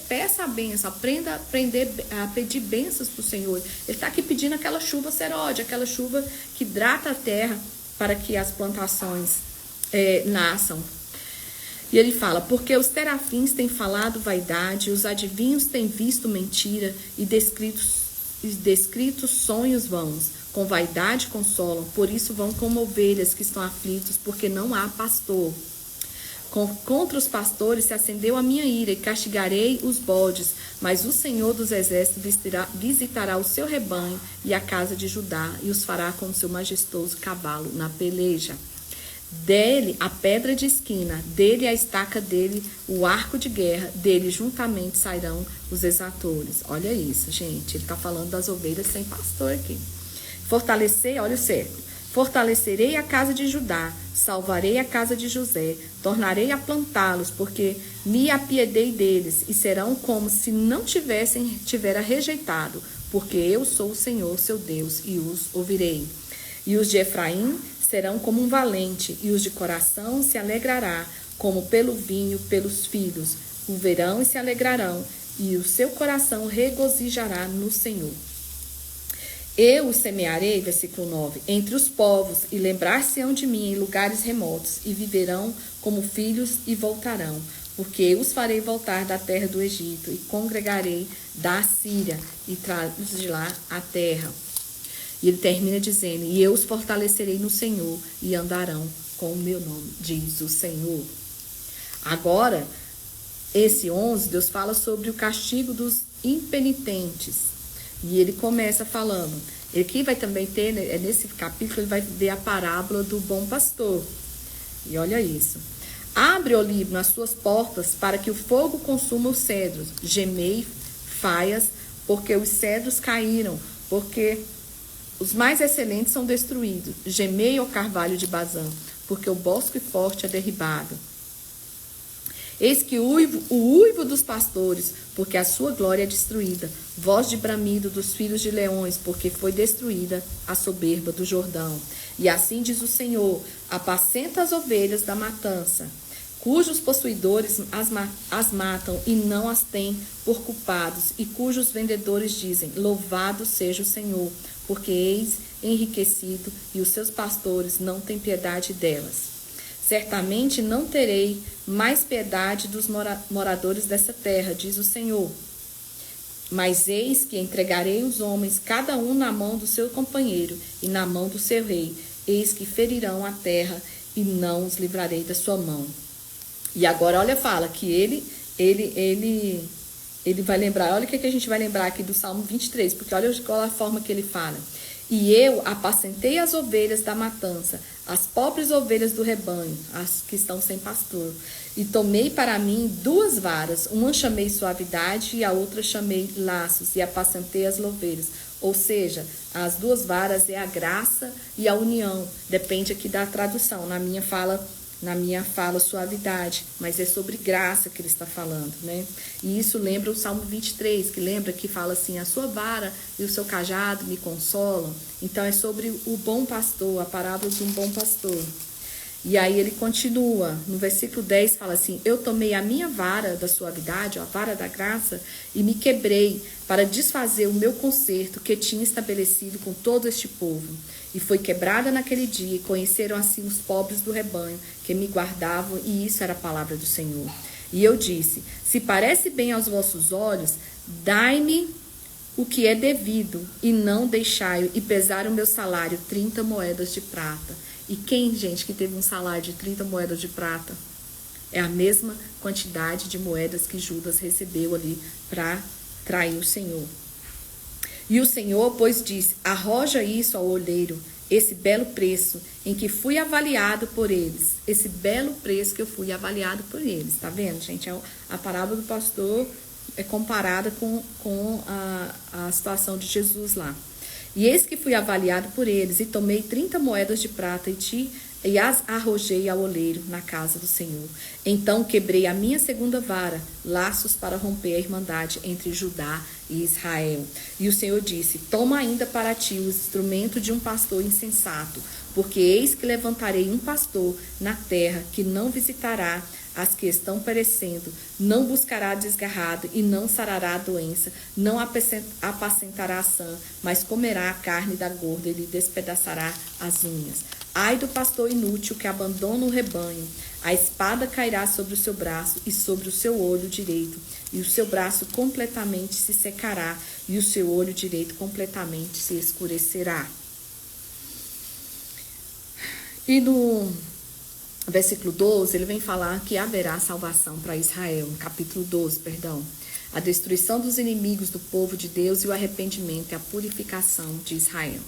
peça a bênção, aprenda a pedir bênçãos para o Senhor. Ele está aqui pedindo aquela chuva serôdia, aquela chuva que hidrata a terra para que as plantações nasçam. E ele fala: porque os terafins têm falado vaidade, os adivinhos têm visto mentira e descritos sonhos vãos. Com vaidade consolam, por isso vão como ovelhas que estão aflitos, porque não há pastor. Contra os pastores se acendeu a minha ira e castigarei os bodes, mas o Senhor dos exércitos visitará o seu rebanho e a casa de Judá e os fará com o seu majestoso cavalo na peleja. Dele a pedra de esquina, dele a estaca, dele o arco de guerra, dele juntamente sairão os exatores. Olha isso, gente. Ele está falando das ovelhas sem pastor aqui. Olha o cerco. Fortalecerei a casa de Judá, salvarei a casa de José, tornarei a plantá-los, porque me apiedei deles, e serão como se não tivera rejeitado, porque eu sou o Senhor, seu Deus, e os ouvirei. E os de Efraim serão como um valente, e os de coração se alegrará, como pelo vinho, pelos filhos. O verão e se alegrarão, e o seu coração regozijará no Senhor. Eu os semearei, versículo 9, entre os povos, e lembrar-se-ão de mim em lugares remotos, e viverão como filhos e voltarão, porque eu os farei voltar da terra do Egito, e congregarei da Síria, e trago-os de lá a terra. E ele termina dizendo: e eu os fortalecerei no Senhor, e andarão com o meu nome, diz o Senhor. Agora, esse 11, Deus fala sobre o castigo dos impenitentes. E ele começa falando, aqui vai também ter, nesse capítulo, ele vai ver a parábola do bom pastor. E olha isso. Abre, ó livro, as suas portas, para que o fogo consuma os cedros. Gemei, faias, porque os cedros caíram, porque os mais excelentes são destruídos. Gemei, ó carvalho de Bazã, porque o bosque forte é derribado. Eis que o uivo dos pastores, porque a sua glória é destruída. Voz de bramido dos filhos de leões, porque foi destruída a soberba do Jordão. E assim diz o Senhor: apacenta as ovelhas da matança, cujos possuidores as matam e não as têm por culpados, e cujos vendedores dizem: louvado seja o Senhor, porque eis enriquecido, e os seus pastores não têm piedade delas. Certamente não terei mais piedade dos moradores dessa terra, diz o Senhor. Mas eis que entregarei os homens, cada um na mão do seu companheiro e na mão do seu rei. Eis que ferirão a terra e não os livrarei da sua mão. E agora, olha, fala que ele vai lembrar, olha o que a gente vai lembrar aqui do Salmo 23, porque olha qual a forma que ele fala. E eu apacentei as ovelhas da matança, as pobres ovelhas do rebanho, as que estão sem pastor. E tomei para mim 2 varas, uma chamei suavidade e a outra chamei laços, e apacentei as ovelhas. Ou seja, as 2 varas é a graça e a união. Depende aqui da tradução. Na minha fala suavidade, mas é sobre graça que ele está falando, né? E isso lembra o Salmo 23, que lembra que fala assim: a sua vara e o seu cajado me consolam. Então é sobre o bom pastor, a parábola de um bom pastor. E aí ele continua, no versículo 10 fala assim: eu tomei a minha vara da suavidade, a vara da graça, e me quebrei para desfazer o meu concerto que tinha estabelecido com todo este povo. E foi quebrada naquele dia, e conheceram assim os pobres do rebanho que me guardavam, e isso era a palavra do Senhor. E eu disse: se parece bem aos vossos olhos, dai-me o que é devido, e não deixai-o, e pesar o meu salário 30 moedas de prata. E quem, gente, que teve um salário de 30 moedas de prata? É a mesma quantidade de moedas que Judas recebeu ali para trair o Senhor. E o Senhor, pois, disse: arroja isso ao oleiro, esse belo preço em que fui avaliado por eles. Esse belo preço que eu fui avaliado por eles. Tá vendo, gente? A parábola do pastor é comparada com a situação de Jesus lá. E eis que fui avaliado por eles, e tomei 30 moedas de prata e as arrojei ao oleiro na casa do Senhor. Então quebrei a minha segunda vara, laços para romper a irmandade entre Judá e Israel. E o Senhor disse: toma ainda para ti o instrumento de um pastor insensato, porque eis que levantarei um pastor na terra que não visitará as que estão perecendo, não buscará desgarrado e não sarará a doença, não apacentará a sã, mas comerá a carne da gorda e lhe despedaçará as unhas. Ai do pastor inútil que abandona o rebanho, a espada cairá sobre o seu braço e sobre o seu olho direito, e o seu braço completamente se secará, e o seu olho direito completamente se escurecerá. E no versículo 12, ele vem falar que haverá salvação para Israel. No capítulo 12, perdão. A destruição dos inimigos do povo de Deus e o arrependimento e a purificação de Israel.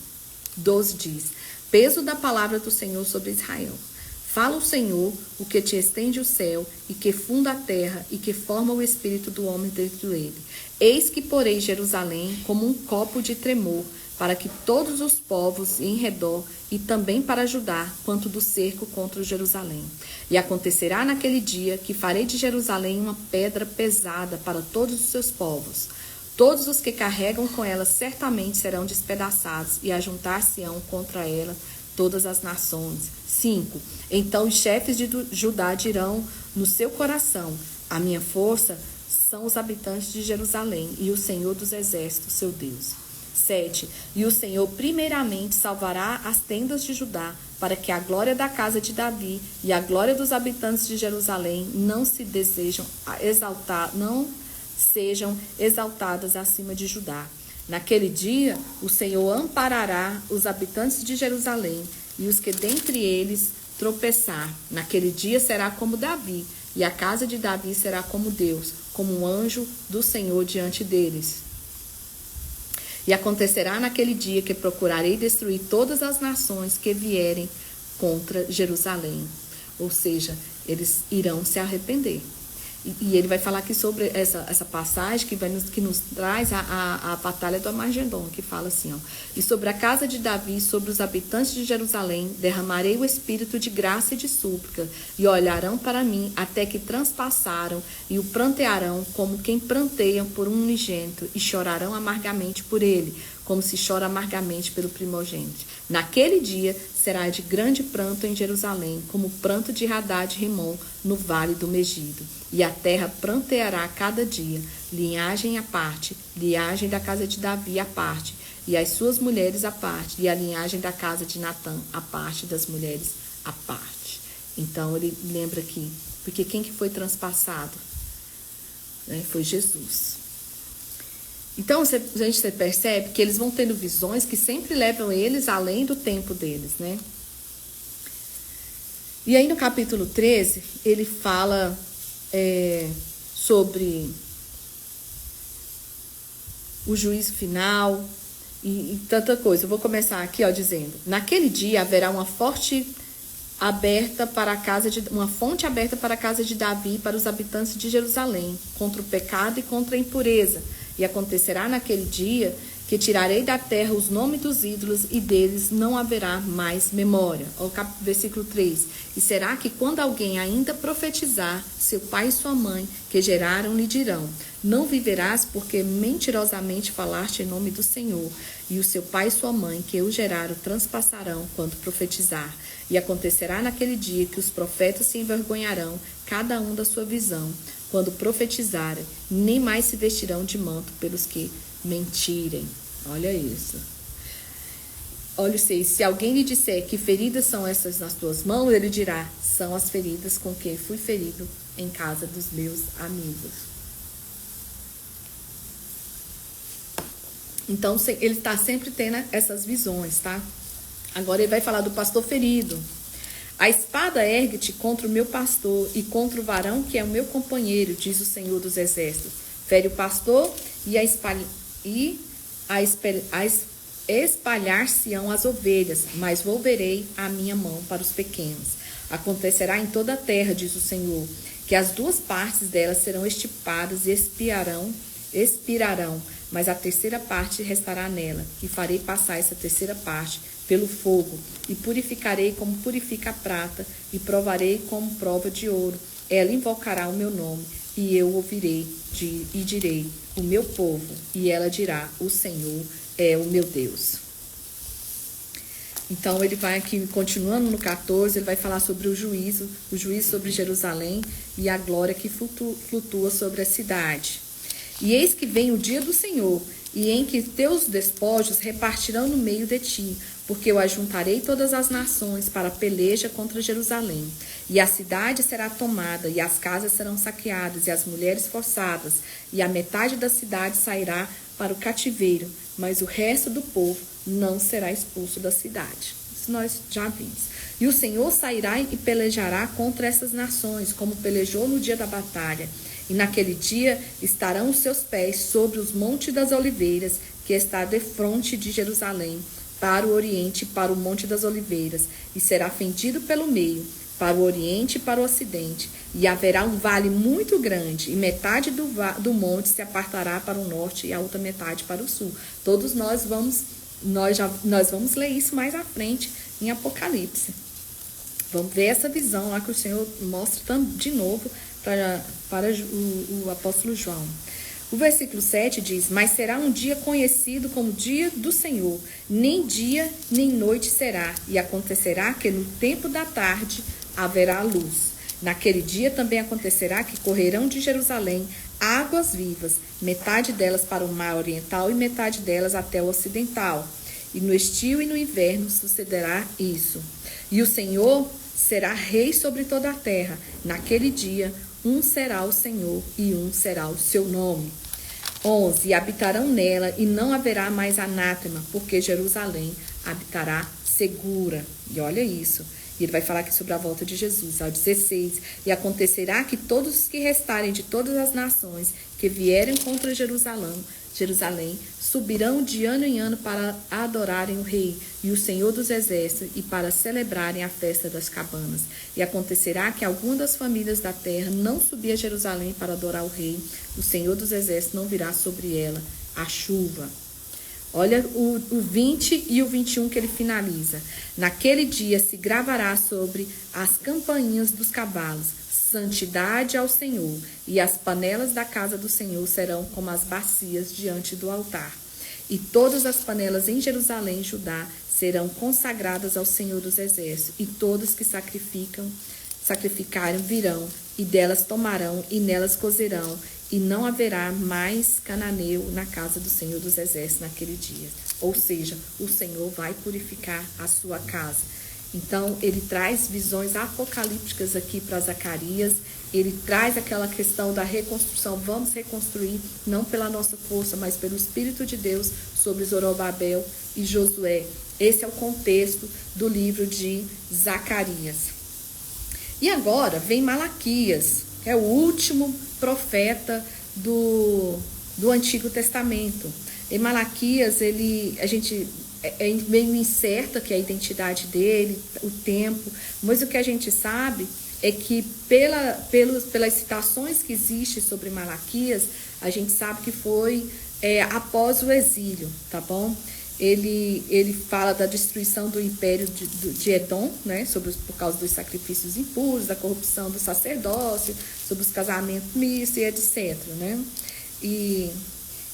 12 diz: peso da palavra do Senhor sobre Israel. Fala o Senhor, o que te estende o céu, e que funda a terra, e que forma o espírito do homem dentro dele. Eis que porei Jerusalém como um copo de tremor, para que todos os povos em redor, e também para Judá, quanto do cerco contra Jerusalém. E acontecerá naquele dia que farei de Jerusalém uma pedra pesada para todos os seus povos. Todos os que carregam com ela certamente serão despedaçados, e ajuntar-se-ão contra ela todas as nações. 5. Então os chefes de Judá dirão no seu coração: a minha força são os habitantes de Jerusalém, e o Senhor dos exércitos, seu Deus. 7. E o Senhor primeiramente salvará as tendas de Judá, para que a glória da casa de Davi e a glória dos habitantes de Jerusalém não sejam exaltadas acima de Judá. Naquele dia, o Senhor amparará os habitantes de Jerusalém, e os que dentre eles tropeçar. Naquele dia será como Davi, e a casa de Davi será como Deus, como um anjo do Senhor diante deles. E acontecerá naquele dia que procurarei destruir todas as nações que vierem contra Jerusalém. Ou seja, eles irão se arrepender. E ele vai falar aqui sobre essa passagem que nos traz a batalha do Armagedon, que fala assim, ó: e sobre a casa de Davi, sobre os habitantes de Jerusalém, derramarei o espírito de graça e de súplica, e olharão para mim até que transpassaram, e o prantearão como quem pranteia por um unigênito, e chorarão amargamente por ele, como se chora amargamente pelo primogênito. Naquele dia será de grande pranto em Jerusalém, como o pranto de Hadad Rimon no vale do Megido. E a terra pranteará cada dia, linhagem à parte, linhagem da casa de Davi à parte, e as suas mulheres à parte, e a linhagem da casa de Natã à parte das mulheres à parte. Então ele lembra aqui, porque quem que foi transpassado? Foi Jesus. Então, a gente percebe que eles vão tendo visões que sempre levam eles além do tempo deles, né? E aí no capítulo 13, ele fala sobre o juízo final e tanta coisa. Eu vou começar aqui, dizendo: naquele dia haverá uma fonte aberta para a casa de Davi e para os habitantes de Jerusalém, contra o pecado e contra a impureza. E acontecerá naquele dia que tirarei da terra os nomes dos ídolos e deles não haverá mais memória. Versículo 3. E será que quando alguém ainda profetizar, seu pai e sua mãe, que geraram, lhe dirão: não viverás porque mentirosamente falaste em nome do Senhor. E o seu pai e sua mãe, que o geraram, transpassarão quando profetizar. E acontecerá naquele dia que os profetas se envergonharão, cada um da sua visão, quando profetizarem, nem mais se vestirão de manto pelos que mentirem. Olha isso. Olha o 6. Se alguém lhe disser que feridas são essas nas tuas mãos, ele dirá: são as feridas com que fui ferido em casa dos meus amigos. Então, ele está sempre tendo essas visões, tá? Agora ele vai falar do pastor ferido. A espada ergue-te contra o meu pastor e contra o varão que é o meu companheiro, diz o Senhor dos Exércitos. Fere o pastor e espalhar-se-ão as ovelhas, mas volverei a minha mão para os pequenos. Acontecerá em toda a terra, diz o Senhor, que as duas partes delas serão estipadas e expirarão, mas a terceira parte restará nela, e farei passar essa terceira parte pelo fogo, e purificarei como purifica a prata, e provarei como prova de ouro. Ela invocará o meu nome, e eu ouvirei e direi: o meu povo, e ela dirá: o Senhor é o meu Deus. Então ele vai aqui, continuando no 14, ele vai falar sobre o juízo sobre Jerusalém e a glória que flutua sobre a cidade. E eis que vem o dia do Senhor, e em que teus despojos repartirão no meio de ti, porque eu ajuntarei todas as nações para a peleja contra Jerusalém. E a cidade será tomada, e as casas serão saqueadas, e as mulheres forçadas, e a metade da cidade sairá para o cativeiro, mas o resto do povo não será expulso da cidade. Isso nós já vimos. E o Senhor sairá e pelejará contra essas nações, como pelejou no dia da batalha. E naquele dia estarão os seus pés sobre os montes das oliveiras, que está defronte de Jerusalém, para o oriente e para o monte das oliveiras, e será fendido pelo meio, para o oriente e para o ocidente. E haverá um vale muito grande, e metade do monte se apartará para o norte e a outra metade para o sul. Todos nós vamos ler isso mais à frente em Apocalipse. Vamos ver essa visão lá que o Senhor mostra de novo para o apóstolo João. O versículo 7 diz: mas será um dia conhecido como dia do Senhor, nem dia nem noite será, e acontecerá que no tempo da tarde haverá luz. Naquele dia também acontecerá que correrão de Jerusalém águas vivas, metade delas para o mar oriental e metade delas até o ocidental. E no estio e no inverno sucederá isso. E o Senhor será rei sobre toda a terra. Naquele dia, um será o Senhor e um será o seu nome. 11. E habitarão nela e não haverá mais anátema, porque Jerusalém habitará segura. E olha isso. E ele vai falar aqui sobre a volta de Jesus. Ao 16. E acontecerá que todos os que restarem de todas as nações que vierem contra Jerusalém subirão de ano em ano para adorarem o Rei e o Senhor dos Exércitos e para celebrarem a festa das cabanas. E acontecerá que alguma das famílias da terra não subir a Jerusalém para adorar o Rei, o Senhor dos Exércitos não virá sobre ela a chuva. Olha o 20 e o 21 que ele finaliza. Naquele dia se gravará sobre as campainhas dos cavalos: santidade ao Senhor, e as panelas da casa do Senhor serão como as bacias diante do altar. E todas as panelas em Jerusalém e Judá serão consagradas ao Senhor dos Exércitos, e todos que sacrificarem virão, e delas tomarão, e nelas cozerão, e não haverá mais cananeu na casa do Senhor dos Exércitos naquele dia. Ou seja, o Senhor vai purificar a sua casa. Então, ele traz visões apocalípticas aqui para Zacarias. Ele traz aquela questão da reconstrução. Vamos reconstruir, não pela nossa força, mas pelo Espírito de Deus sobre Zorobabel e Josué. Esse é o contexto do livro de Zacarias. E agora vem Malaquias, que é o último profeta do Antigo Testamento. Em Malaquias, a gente é meio incerta que é a identidade dele, o tempo, mas o que a gente sabe é que pelas citações que existem sobre Malaquias, a gente sabe que foi após o exílio, tá bom? Ele fala da destruição do império de Edom, né? Por causa dos sacrifícios impuros, da corrupção do sacerdócio, sobre os casamentos mistos e etc, né? E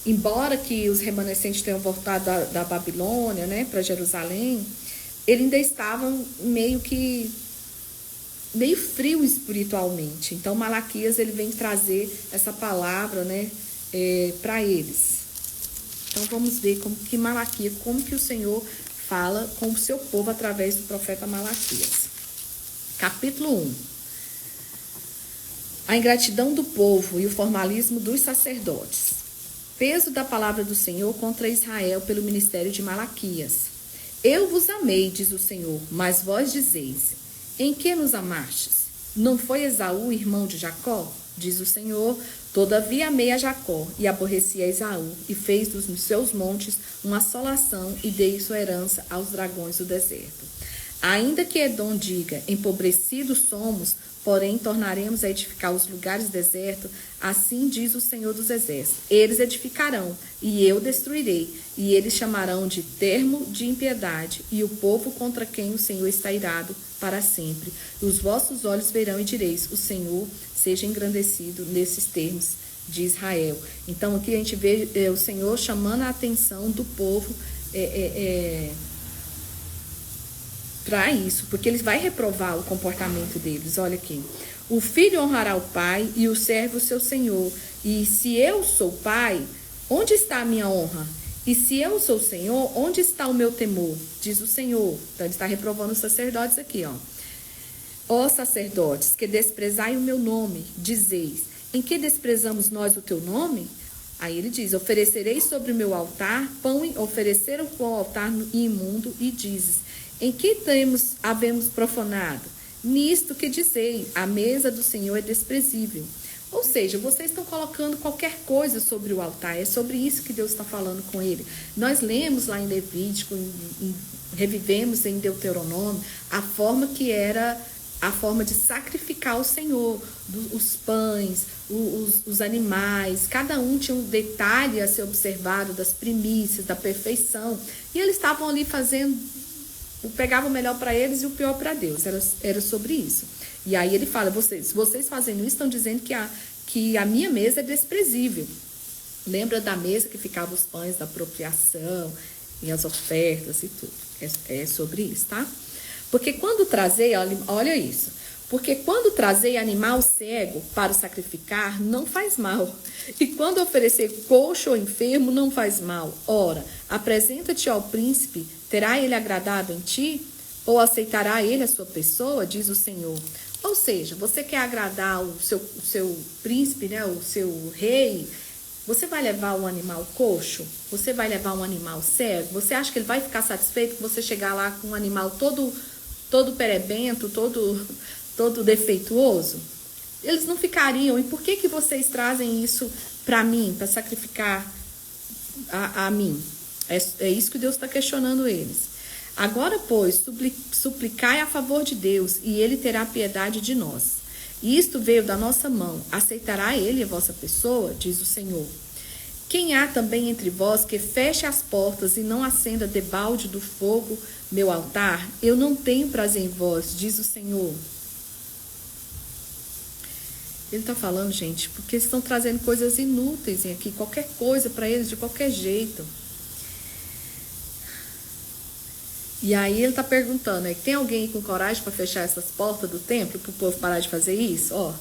embora que os remanescentes tenham voltado da Babilônia, né, para Jerusalém, eles ainda estavam meio frio espiritualmente. Então Malaquias ele vem trazer essa palavra, né, para eles. Então vamos ver como que o Senhor fala com o seu povo através do profeta Malaquias. Capítulo 1. A ingratidão do povo e o formalismo dos sacerdotes. Peso da palavra do Senhor contra Israel pelo ministério de Malaquias. Eu vos amei, diz o Senhor, mas vós dizeis: em que nos amastes? Não foi Esaú, irmão de Jacó? Diz o Senhor: todavia amei a Jacó e aborreci a Esaú, e fez dos seus montes uma assolação e dei sua herança aos dragões do deserto. Ainda que Edom diga: empobrecidos somos, porém tornaremos a edificar os lugares desertos, assim diz o Senhor dos Exércitos. Eles edificarão, e eu destruirei, e eles chamarão de termo de impiedade, e o povo contra quem o Senhor está irado para sempre. E os vossos olhos verão e direis: o Senhor seja engrandecido nesses termos de Israel. Então aqui a gente vê o Senhor chamando a atenção do povo para isso, porque ele vai reprovar o comportamento deles. Olha aqui: o filho honrará o pai e o servo o seu senhor. E se eu sou pai, onde está a minha honra? E se eu sou senhor, onde está o meu temor? Diz o Senhor. Então ele está reprovando os sacerdotes aqui, ó. Ó sacerdotes, que desprezai o meu nome, dizeis: em que desprezamos nós o teu nome? Aí ele diz: oferecereis sobre o meu altar pão, ofereceram o altar imundo, e dizes: em que havemos profanado? Nisto que dizei: a mesa do Senhor é desprezível. Ou seja, vocês estão colocando qualquer coisa sobre o altar. É sobre isso que Deus está falando com ele. Nós lemos lá em Levítico, revivemos em Deuteronômio, a forma que era a forma de sacrificar ao Senhor, os pães, os animais, cada um tinha um detalhe a ser observado das primícias, da perfeição, e eles estavam ali fazendo, pegavam o melhor para eles e o pior para Deus, era sobre isso. E aí ele fala: vocês fazendo isso estão dizendo que a minha mesa é desprezível. Lembra da mesa que ficavam os pães da apropriação e as ofertas e tudo, é sobre isso, tá? Porque quando trazei, olha isso, porque quando trazei animal cego para sacrificar, não faz mal. E quando oferecer coxo ou enfermo, não faz mal. Ora, apresenta-te ao príncipe, terá ele agradado em ti? Ou aceitará ele a sua pessoa, diz o Senhor. Ou seja, você quer agradar o seu príncipe, né, o seu rei, você vai levar um animal coxo? Você vai levar um animal cego? Você acha que ele vai ficar satisfeito que você chegar lá com um animal todo perebento, todo defeituoso? Eles não ficariam. E por que vocês trazem isso para mim, para sacrificar a mim? É isso que Deus está questionando eles. Agora, pois, suplicai a favor de Deus, e ele terá piedade de nós. E isto veio da nossa mão. Aceitará ele a vossa pessoa, diz o Senhor. Quem há também entre vós que feche as portas e não acenda debalde do fogo meu altar? Eu não tenho prazer em vós, diz o Senhor. Ele está falando, gente, porque eles estão trazendo coisas inúteis aqui, qualquer coisa para eles, de qualquer jeito. E aí ele está perguntando, né, tem alguém com coragem para fechar essas portas do templo, para o povo parar de fazer isso? Ó,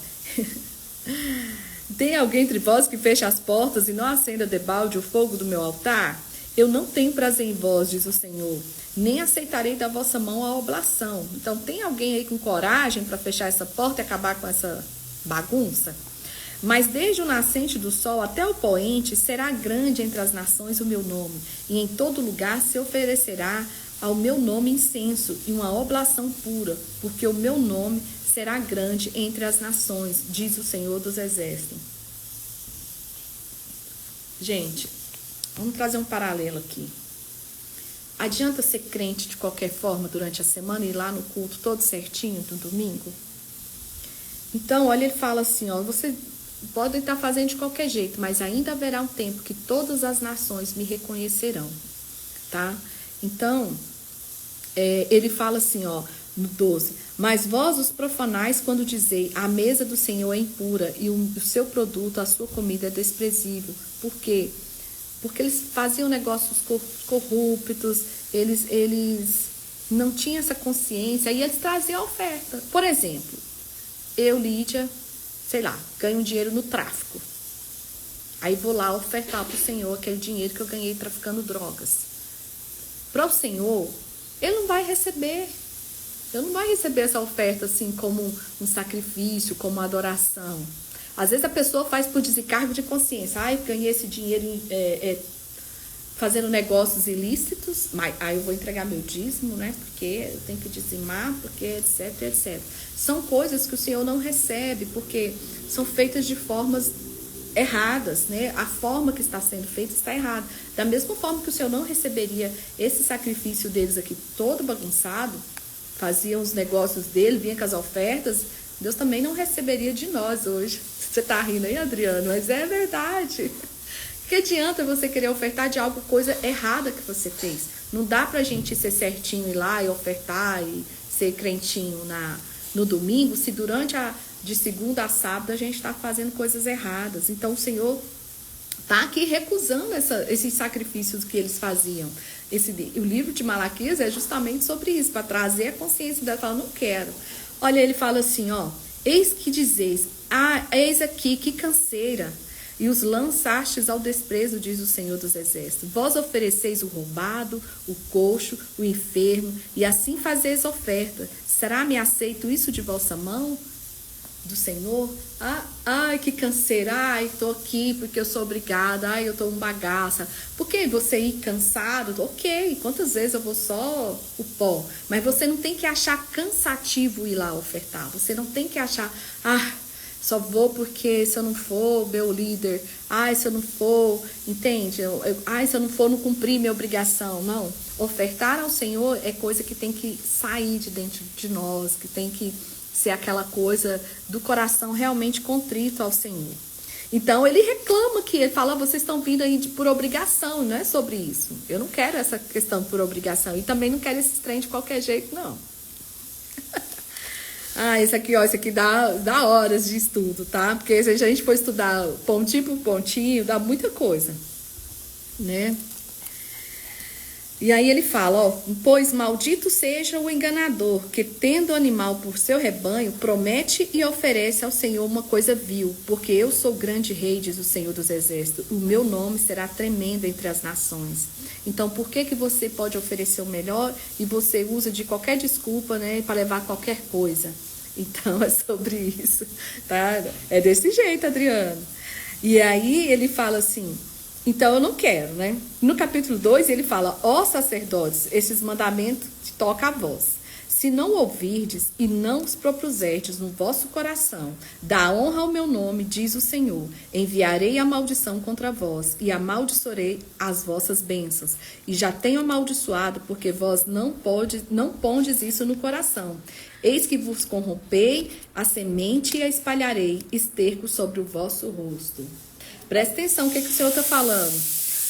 tem alguém entre vós que feche as portas e não acenda debalde o fogo do meu altar? Eu não tenho prazer em vós, diz o Senhor, nem aceitarei da vossa mão a oblação. Então tem alguém aí com coragem para fechar essa porta e acabar com essa bagunça? Mas desde o nascente do sol até o poente será grande entre as nações o meu nome, e em todo lugar se oferecerá ao meu nome incenso e uma oblação pura, porque o meu nome será grande entre as nações, diz o Senhor dos Exércitos. Gente, vamos trazer um paralelo aqui. Adianta ser crente de qualquer forma durante a semana e ir lá no culto todo certinho no domingo? Então, olha, ele fala assim, ó, podem estar fazendo de qualquer jeito, mas ainda haverá um tempo que todas as nações me reconhecerão, tá? Então, ele fala assim, ó, no 12: mas vós os profanais quando dizei, a mesa do Senhor é impura e o seu produto, a sua comida é desprezível. Por quê? Porque eles faziam negócios corruptos, eles não tinham essa consciência e eles traziam a oferta. Por exemplo, eu, Lídia, sei lá, ganho dinheiro no tráfico. Aí vou lá ofertar para o Senhor aquele dinheiro que eu ganhei traficando drogas. Para o Senhor, Ele não vai receber. Ele não vai receber essa oferta assim como um sacrifício, como uma adoração. Às vezes a pessoa faz por desencargo de consciência. Ai, ganhei esse dinheiro fazendo negócios ilícitos, mas aí eu vou entregar meu dízimo, né? Porque eu tenho que dizimar, porque etc, etc. São coisas que o Senhor não recebe, porque são feitas de formas erradas, né? A forma que está sendo feita está errada. Da mesma forma que o Senhor não receberia esse sacrifício deles aqui todo bagunçado, faziam os negócios dele, vinha com as ofertas, Deus também não receberia de nós hoje. Você tá rindo aí, Adriano? Mas é verdade. Que adianta você querer ofertar de algo, coisa errada que você fez? Não dá pra gente ser certinho, ir lá e ofertar e ser crentinho no domingo, se durante de segunda a sábado a gente está fazendo coisas erradas. Então o Senhor tá aqui recusando esses sacrifícios que eles faziam. O livro de Malaquias é justamente sobre isso, para trazer a consciência dela. Fala, não quero. Olha, ele fala assim, ó: eis que dizeis, eis aqui que canseira, e os lançastes ao desprezo, diz o Senhor dos Exércitos. Vós ofereceis o roubado, o coxo, o enfermo, e assim fazeis oferta. Será-me aceito isso de vossa mão? Do Senhor? Ai, que canseira. Ai, tô aqui porque eu sou obrigada. Ai, eu tô um bagaça. Por que você ir cansado? Ok, quantas vezes eu vou só o pó? Mas você não tem que achar cansativo ir lá ofertar. Você não tem que achar, só vou porque se eu não for, meu líder, se eu não for, entende? Se eu não for, não cumprir minha obrigação. Não. Ofertar ao Senhor é coisa que tem que sair de dentro de nós, que tem que ser aquela coisa do coração realmente contrito ao Senhor. Então ele reclama que ele fala, vocês estão vindo aí por obrigação, não é sobre isso. Eu não quero essa questão por obrigação e também não quero esse trem de qualquer jeito, não. Esse aqui dá horas de estudo, tá? Porque se a gente for estudar pontinho por pontinho, dá muita coisa, né? E aí ele fala, pois maldito seja o enganador, que tendo o animal por seu rebanho, promete e oferece ao Senhor uma coisa vil, porque eu sou grande rei, diz o Senhor dos Exércitos, o meu nome será tremendo entre as nações. Então, por que você pode oferecer o melhor e você usa de qualquer desculpa, né, para levar qualquer coisa? Então, é sobre isso, tá? É desse jeito, Adriano. E aí ele fala assim, então eu não quero, né? No capítulo 2 ele fala, sacerdotes, esses mandamentos tocam a vós. Se não ouvirdes e não os propuserdes no vosso coração, dá honra ao meu nome, diz o Senhor, enviarei a maldição contra vós e amaldiçoarei as vossas bênçãos. E já tenho amaldiçoado, porque vós não pondes isso no coração. Eis que vos corrompei a semente e a espalharei, esterco sobre o vosso rosto. Presta atenção, o que o Senhor está falando?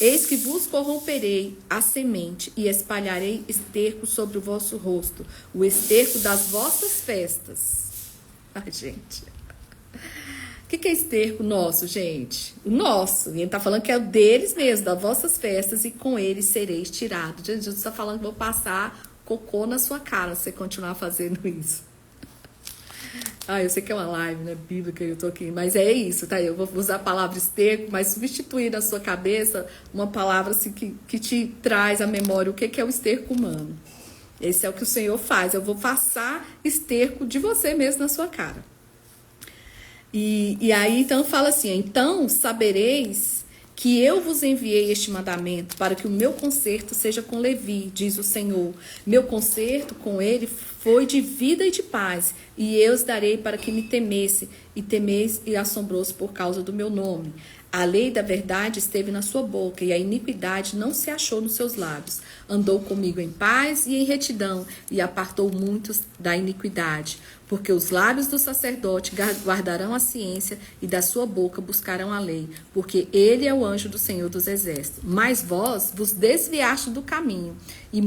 Eis que vos corromperei a semente e espalharei esterco sobre o vosso rosto, o esterco das vossas festas. Ai, gente. O que é esterco nosso, gente? O nosso. E ele está falando que é o deles mesmo, das vossas festas, e com eles sereis tirados. Jesus está falando que vou passar cocô na sua cara se você continuar fazendo isso. Eu sei que é uma live, né, bíblica, eu tô aqui, mas é isso, tá? Eu vou usar a palavra esterco, mas substituir na sua cabeça uma palavra assim, que te traz à memória o que é o esterco humano. Esse é o que o Senhor faz, eu vou passar esterco de você mesmo na sua cara. E aí, então, fala assim, então sabereis que eu vos enviei este mandamento para que o meu concerto seja com Levi, diz o Senhor. Meu concerto com ele foi de vida e de paz, e eu os darei para que me temesse, e temeis e assombroso por causa do meu nome. A lei da verdade esteve na sua boca, e a iniquidade não se achou nos seus lábios. Andou comigo em paz e em retidão, e apartou muitos da iniquidade. Porque os lábios do sacerdote guardarão a ciência, e da sua boca buscarão a lei, porque ele é o anjo do Senhor dos Exércitos. Mas vós vos desviaste do caminho, e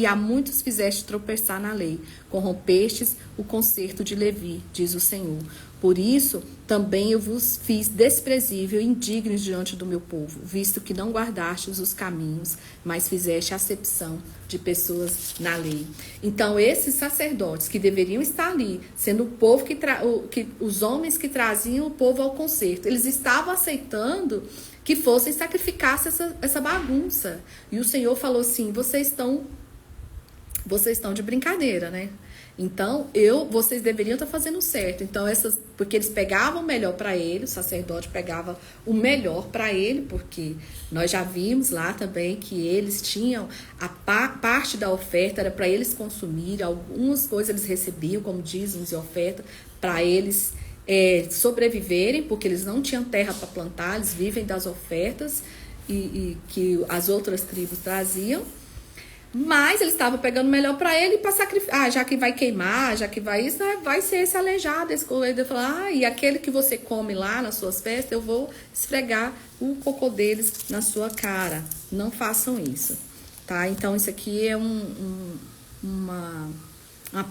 a muitos fizeste tropeçar na lei. Corrompestes o concerto de Levi, diz o Senhor. Por isso, também eu vos fiz desprezível e indignos diante do meu povo, visto que não guardastes os caminhos, mas fizeste acepção de pessoas na lei. Então, esses sacerdotes que deveriam estar ali, sendo o povo os homens que traziam o povo ao concerto, eles estavam aceitando que fossem sacrificar essa bagunça. E o Senhor falou assim: vocês estão de brincadeira, né? Então, vocês deveriam estar fazendo certo. Então, porque eles pegavam o melhor para ele, o sacerdote pegava o melhor para ele, porque nós já vimos lá também que eles tinham parte da oferta era para eles consumirem, algumas coisas eles recebiam, como dízimos e oferta, para eles sobreviverem, porque eles não tinham terra para plantar, eles vivem das ofertas e que as outras tribos traziam. Mas eles estavam pegando o melhor para ele para sacrificar. Já que vai queimar, já que vai isso, vai ser esse aleijado. Esse ele falar, e aquele que você come lá nas suas festas, eu vou esfregar o cocô deles na sua cara. Não façam isso, tá? Então, isso aqui é uma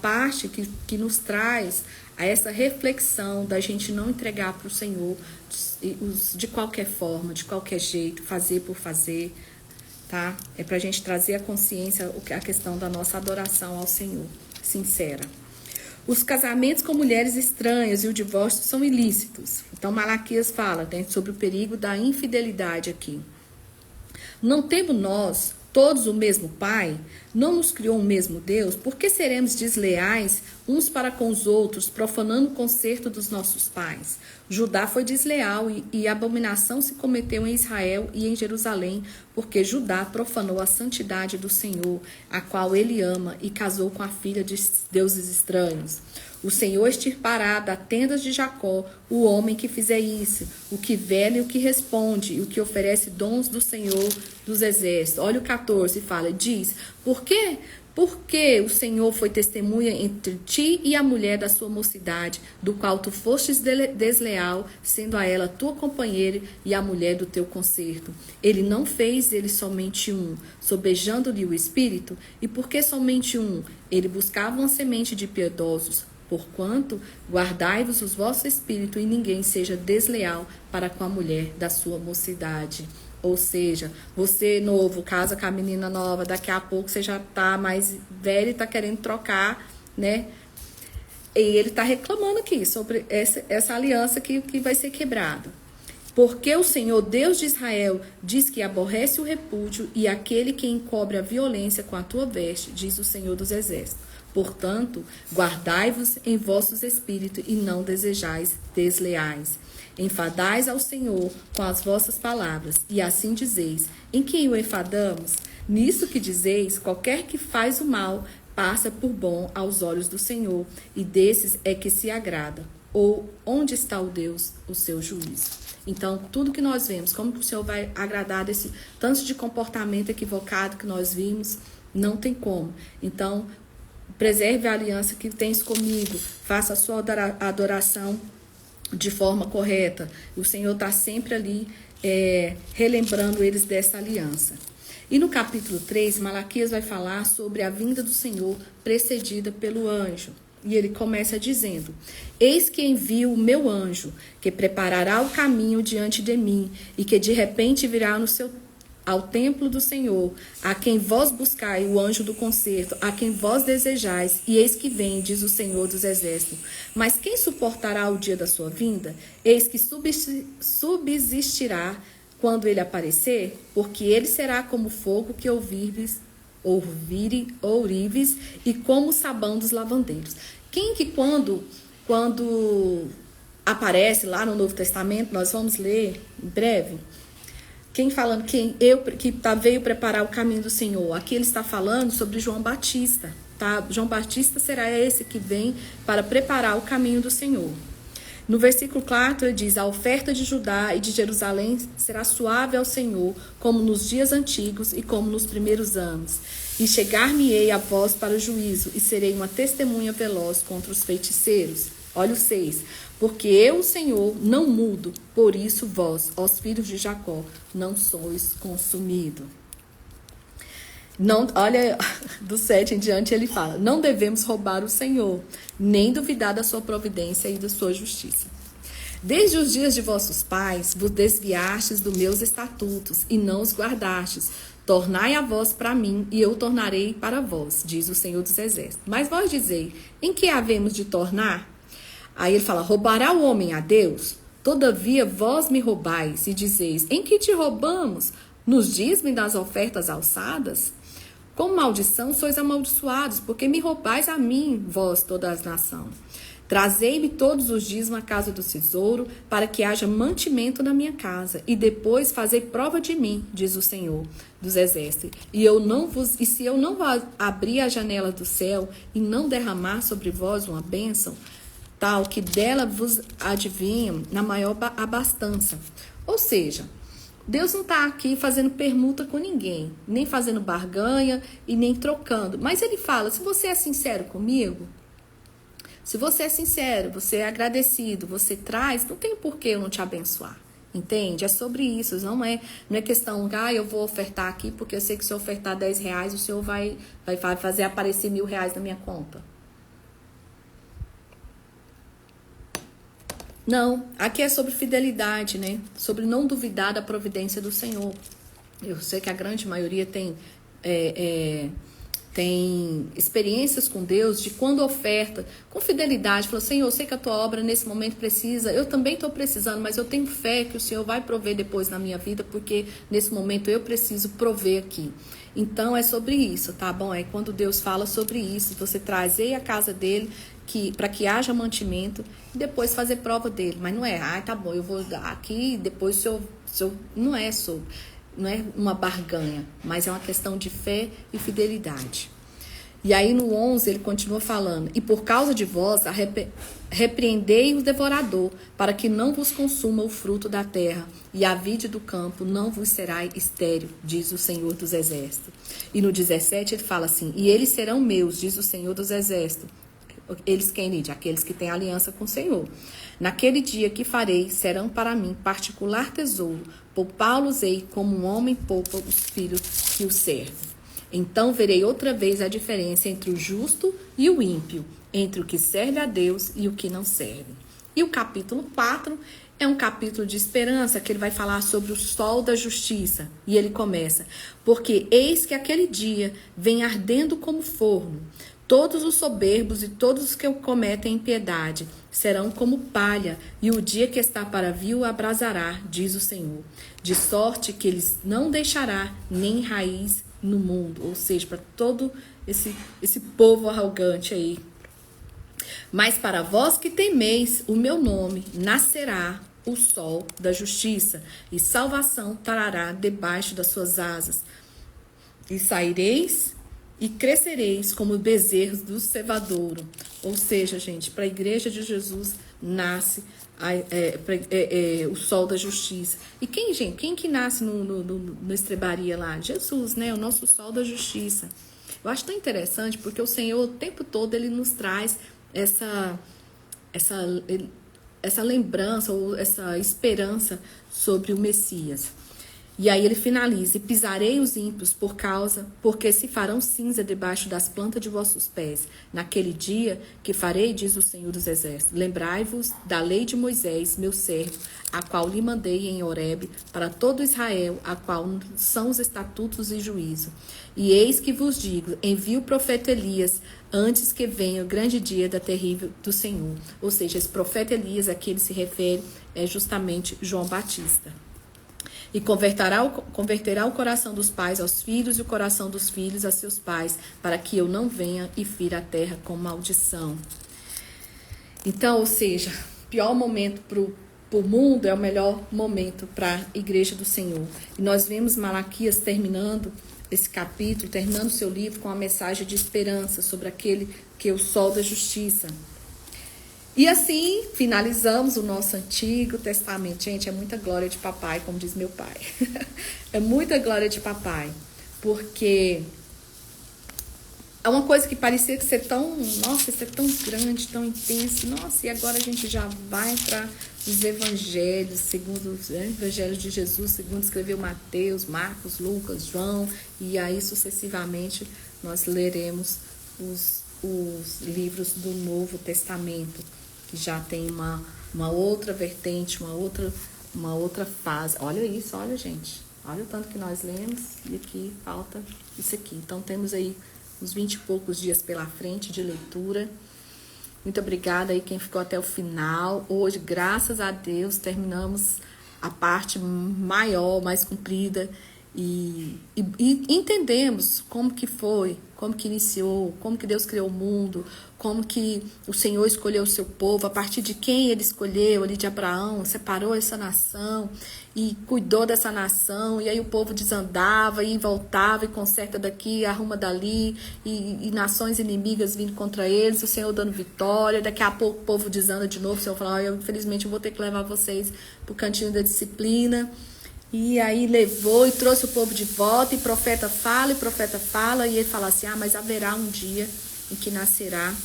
parte que nos traz a essa reflexão da gente não entregar para o Senhor de qualquer forma, de qualquer jeito, fazer por fazer. Tá? É para a gente trazer a consciência, a questão da nossa adoração ao Senhor, sincera. Os casamentos com mulheres estranhas e o divórcio são ilícitos. Então, Malaquias fala, né, sobre o perigo da infidelidade aqui. Não temos nós todos o mesmo Pai? Não nos criou o mesmo Deus? Por que seremos desleais uns para com os outros, profanando o concerto dos nossos pais? Judá foi desleal e abominação se cometeu em Israel e em Jerusalém, porque Judá profanou a santidade do Senhor, a qual ele ama, e casou com a filha de deuses estranhos. O Senhor extirpará da tenda de Jacó o homem que fizer isso, o que vela e o que responde, e o que oferece dons do Senhor dos exércitos. Olha o 14, fala, diz, por quê? Porque o Senhor foi testemunha entre ti e a mulher da sua mocidade, do qual tu fostes desleal, sendo a ela tua companheira e a mulher do teu concerto. Ele não fez ele somente um, sobejando-lhe o espírito, e por que somente um? Ele buscava uma semente de piedosos. Porquanto, guardai-vos os vossos espíritos, e ninguém seja desleal para com a mulher da sua mocidade. Ou seja, você novo, casa com a menina nova, daqui a pouco você já tá mais velho e tá querendo trocar, né? E ele tá reclamando aqui sobre essa aliança que vai ser quebrada. Porque o Senhor, Deus de Israel, diz que aborrece o repúdio e aquele que encobre a violência com a tua veste, diz o Senhor dos Exércitos. Portanto, guardai-vos em vossos espíritos e não desejais desleais. Enfadais ao Senhor com as vossas palavras, e assim dizeis, em quem o enfadamos? Nisso que dizeis, qualquer que faz o mal, passa por bom aos olhos do Senhor, e desses é que se agrada. Ou onde está o Deus, o seu juízo? Então, tudo que nós vemos, como que o Senhor vai agradar desse tanto de comportamento equivocado que nós vimos, não tem como. Então, preserve a aliança que tens comigo, faça a sua adoração de forma correta. O Senhor está sempre ali relembrando eles dessa aliança. E no capítulo 3, Malaquias vai falar sobre a vinda do Senhor precedida pelo anjo. E ele começa dizendo, eis que envio o meu anjo, que preparará o caminho diante de mim, e que de repente virá ao templo do Senhor, a quem vós buscai, o anjo do concerto, a quem vós desejais, e eis que vem, diz o Senhor dos Exércitos. Mas quem suportará o dia da sua vinda? Eis que subsistirá quando ele aparecer, porque ele será como fogo que ourives, e como o sabão dos lavandeiros. Quem que quando aparece lá no Novo Testamento, nós vamos ler em breve, quem falando que veio preparar o caminho do Senhor? Aqui ele está falando sobre João Batista, tá? João Batista será esse que vem para preparar o caminho do Senhor. No versículo 4 ele diz: a oferta de Judá e de Jerusalém será suave ao Senhor, como nos dias antigos e como nos primeiros anos. E chegar-me-ei a vós para o juízo, e serei uma testemunha veloz contra os feiticeiros. Olha o 6. Porque eu, o Senhor, não mudo, por isso vós, ó filhos de Jacó, não sois consumidos. Não, olha, do 7 em diante ele fala: não devemos roubar o Senhor, nem duvidar da sua providência e da sua justiça. Desde os dias de vossos pais vos desviastes dos meus estatutos e não os guardastes. Tornai a vós para mim, e eu tornarei para vós, diz o Senhor dos Exércitos. Mas vós dizei: em que havemos de tornar? Aí ele fala: roubará o homem a Deus? Todavia vós me roubais e dizeis: em que te roubamos? Nos dízimos das ofertas alçadas? Com maldição sois amaldiçoados, porque me roubais a mim, vós toda as nações. Trazei-me todos os dízimos à casa do tesouro, para que haja mantimento na minha casa, e depois fazei prova de mim, diz o Senhor dos Exércitos. E se eu não abrir a janela do céu e não derramar sobre vós uma bênção, tal que dela vos adivinham na maior abastança. Ou seja, Deus não está aqui fazendo permuta com ninguém, nem fazendo barganha e nem trocando. Mas ele fala: se você é sincero comigo, se você é sincero, você é agradecido, você traz, não tem por que eu não te abençoar. Entende? É sobre isso, não é questão, eu vou ofertar aqui, porque eu sei que se eu ofertar 10 reais, o Senhor vai fazer aparecer R$1.000 na minha conta. Não, aqui é sobre fidelidade, né? Sobre não duvidar da providência do Senhor. Eu sei que a grande maioria tem experiências com Deus de quando oferta com fidelidade, fala: Senhor, eu sei que a tua obra nesse momento precisa, eu também estou precisando, mas eu tenho fé que o Senhor vai prover depois na minha vida, porque nesse momento eu preciso prover aqui. Então é sobre isso, tá bom? É quando Deus fala sobre isso, você trazer a casa dele para que haja mantimento e depois fazer prova dele. Mas não é, tá bom, eu vou dar aqui e depois o senhor não é sobre. Não é uma barganha, mas é uma questão de fé e fidelidade. E aí no 11 ele continua falando: e por causa de vós repreendei o devorador, para que não vos consuma o fruto da terra, e a vide do campo não vos será estéril, diz o Senhor dos Exércitos. E no 17 ele fala assim: e eles serão meus, diz o Senhor dos Exércitos. Eles quem diz? Aqueles que têm aliança com o Senhor. Naquele dia que farei, serão para mim particular tesouro, poupá-los-ei como um homem poupa os filhos que o servem. Então verei outra vez a diferença entre o justo e o ímpio, entre o que serve a Deus e o que não serve. E o capítulo 4 é um capítulo de esperança, que ele vai falar sobre o sol da justiça. E ele começa: porque eis que aquele dia vem ardendo como forno. Todos os soberbos e todos os que cometem impiedade serão como palha, e o dia que está para vir o abrasará, diz o Senhor. De sorte que eles não deixará nem raiz no mundo, ou seja, para todo esse povo arrogante aí. Mas para vós que temeis o meu nome, nascerá o sol da justiça, e salvação trará debaixo das suas asas. E saireis e crescereis como bezerros do cevadouro. Ou seja, gente, para a igreja de Jesus nasce o sol da justiça. E quem que nasce no estrebaria lá? Jesus, né? O nosso sol da justiça. Eu acho tão interessante, porque o Senhor, o tempo todo, ele nos traz essa lembrança ou essa esperança sobre o Messias. E aí ele finaliza: e pisarei os ímpios porque se farão cinza debaixo das plantas de vossos pés. Naquele dia que farei, diz o Senhor dos Exércitos, lembrai-vos da lei de Moisés, meu servo, a qual lhe mandei em Horebe para todo Israel, a qual são os estatutos e juízo. E eis que vos digo: envio o profeta Elias, antes que venha o grande dia da terrível do Senhor. Ou seja, esse profeta Elias a que ele se refere é justamente João Batista. E converterá o coração dos pais aos filhos e o coração dos filhos a seus pais, para que eu não venha e fira a terra com maldição. Então, ou seja, o pior momento para o mundo é o melhor momento para a igreja do Senhor. E nós vemos Malaquias terminando esse capítulo, terminando seu livro com uma mensagem de esperança sobre aquele que é o sol da justiça. E assim finalizamos o nosso Antigo Testamento. Gente, é muita glória de papai, como diz meu pai. É muita glória de papai, porque é uma coisa que parecia que ser tão, nossa, isso é tão grande, tão intenso. Nossa, e agora a gente já vai para os evangelhos, segundo os evangelhos de Jesus, segundo escreveu Mateus, Marcos, Lucas, João, e aí sucessivamente nós leremos os livros do Novo Testamento, que já tem uma outra vertente, uma outra fase. Olha isso, olha, gente. Olha o tanto que nós lemos e aqui falta isso aqui. Então temos aí uns 20 e poucos dias pela frente de leitura. Muito obrigada aí quem ficou até o final. Hoje, graças a Deus, terminamos a parte maior, mais comprida e entendemos como que foi, como que iniciou, como que Deus criou o mundo, como que o Senhor escolheu o seu povo, a partir de quem ele escolheu, ali de Abraão, separou essa nação e cuidou dessa nação, e aí o povo desandava e voltava e conserta daqui, arruma dali, e nações inimigas vindo contra eles, o Senhor dando vitória, daqui a pouco o povo desanda de novo, o Senhor fala, infelizmente eu vou ter que levar vocês pro cantinho da disciplina. E aí levou e trouxe o povo de volta, e profeta fala, e ele fala assim, mas haverá um dia em que nascerá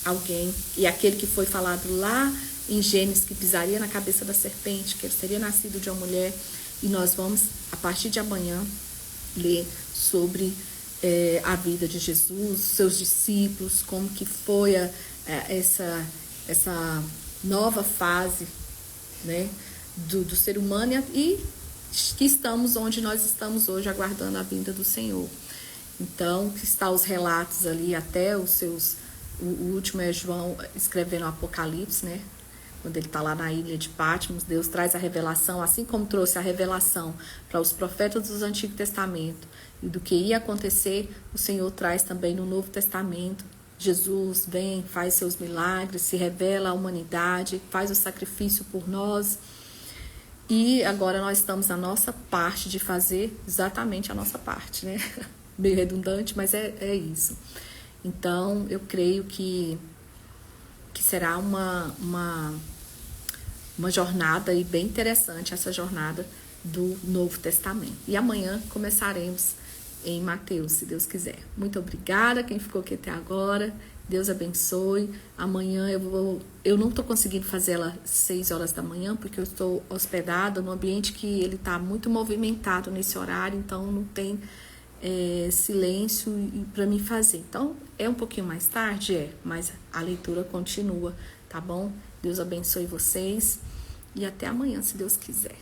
alguém, e aquele que foi falado lá em Gênesis, que pisaria na cabeça da serpente, que ele seria nascido de uma mulher, e nós vamos, a partir de amanhã, ler sobre a vida de Jesus, seus discípulos, como que foi essa nova fase, né, do ser humano, e que estamos onde nós estamos hoje, aguardando a vinda do Senhor. Então, que está os relatos ali, até os seus... O último é João escrevendo o Apocalipse, né? Quando ele está lá na ilha de Patmos, Deus traz a revelação, assim como trouxe a revelação para os profetas do Antigo Testamento e do que ia acontecer, o Senhor traz também no Novo Testamento. Jesus vem, faz seus milagres, se revela à humanidade, faz o sacrifício por nós. E agora nós estamos na nossa parte de fazer exatamente a nossa parte, né? Meio redundante, mas é isso. Então, eu creio que será uma jornada aí bem interessante, essa jornada do Novo Testamento. E amanhã começaremos em Mateus, se Deus quiser. Muito obrigada quem ficou aqui até agora. Deus abençoe. Amanhã eu não estou conseguindo fazer ela 6 horas da manhã, porque eu estou hospedada num ambiente que ele está muito movimentado nesse horário, então não tem silêncio para mim fazer. Então, é um pouquinho mais tarde, mas a leitura continua, tá bom? Deus abençoe vocês e até amanhã, se Deus quiser.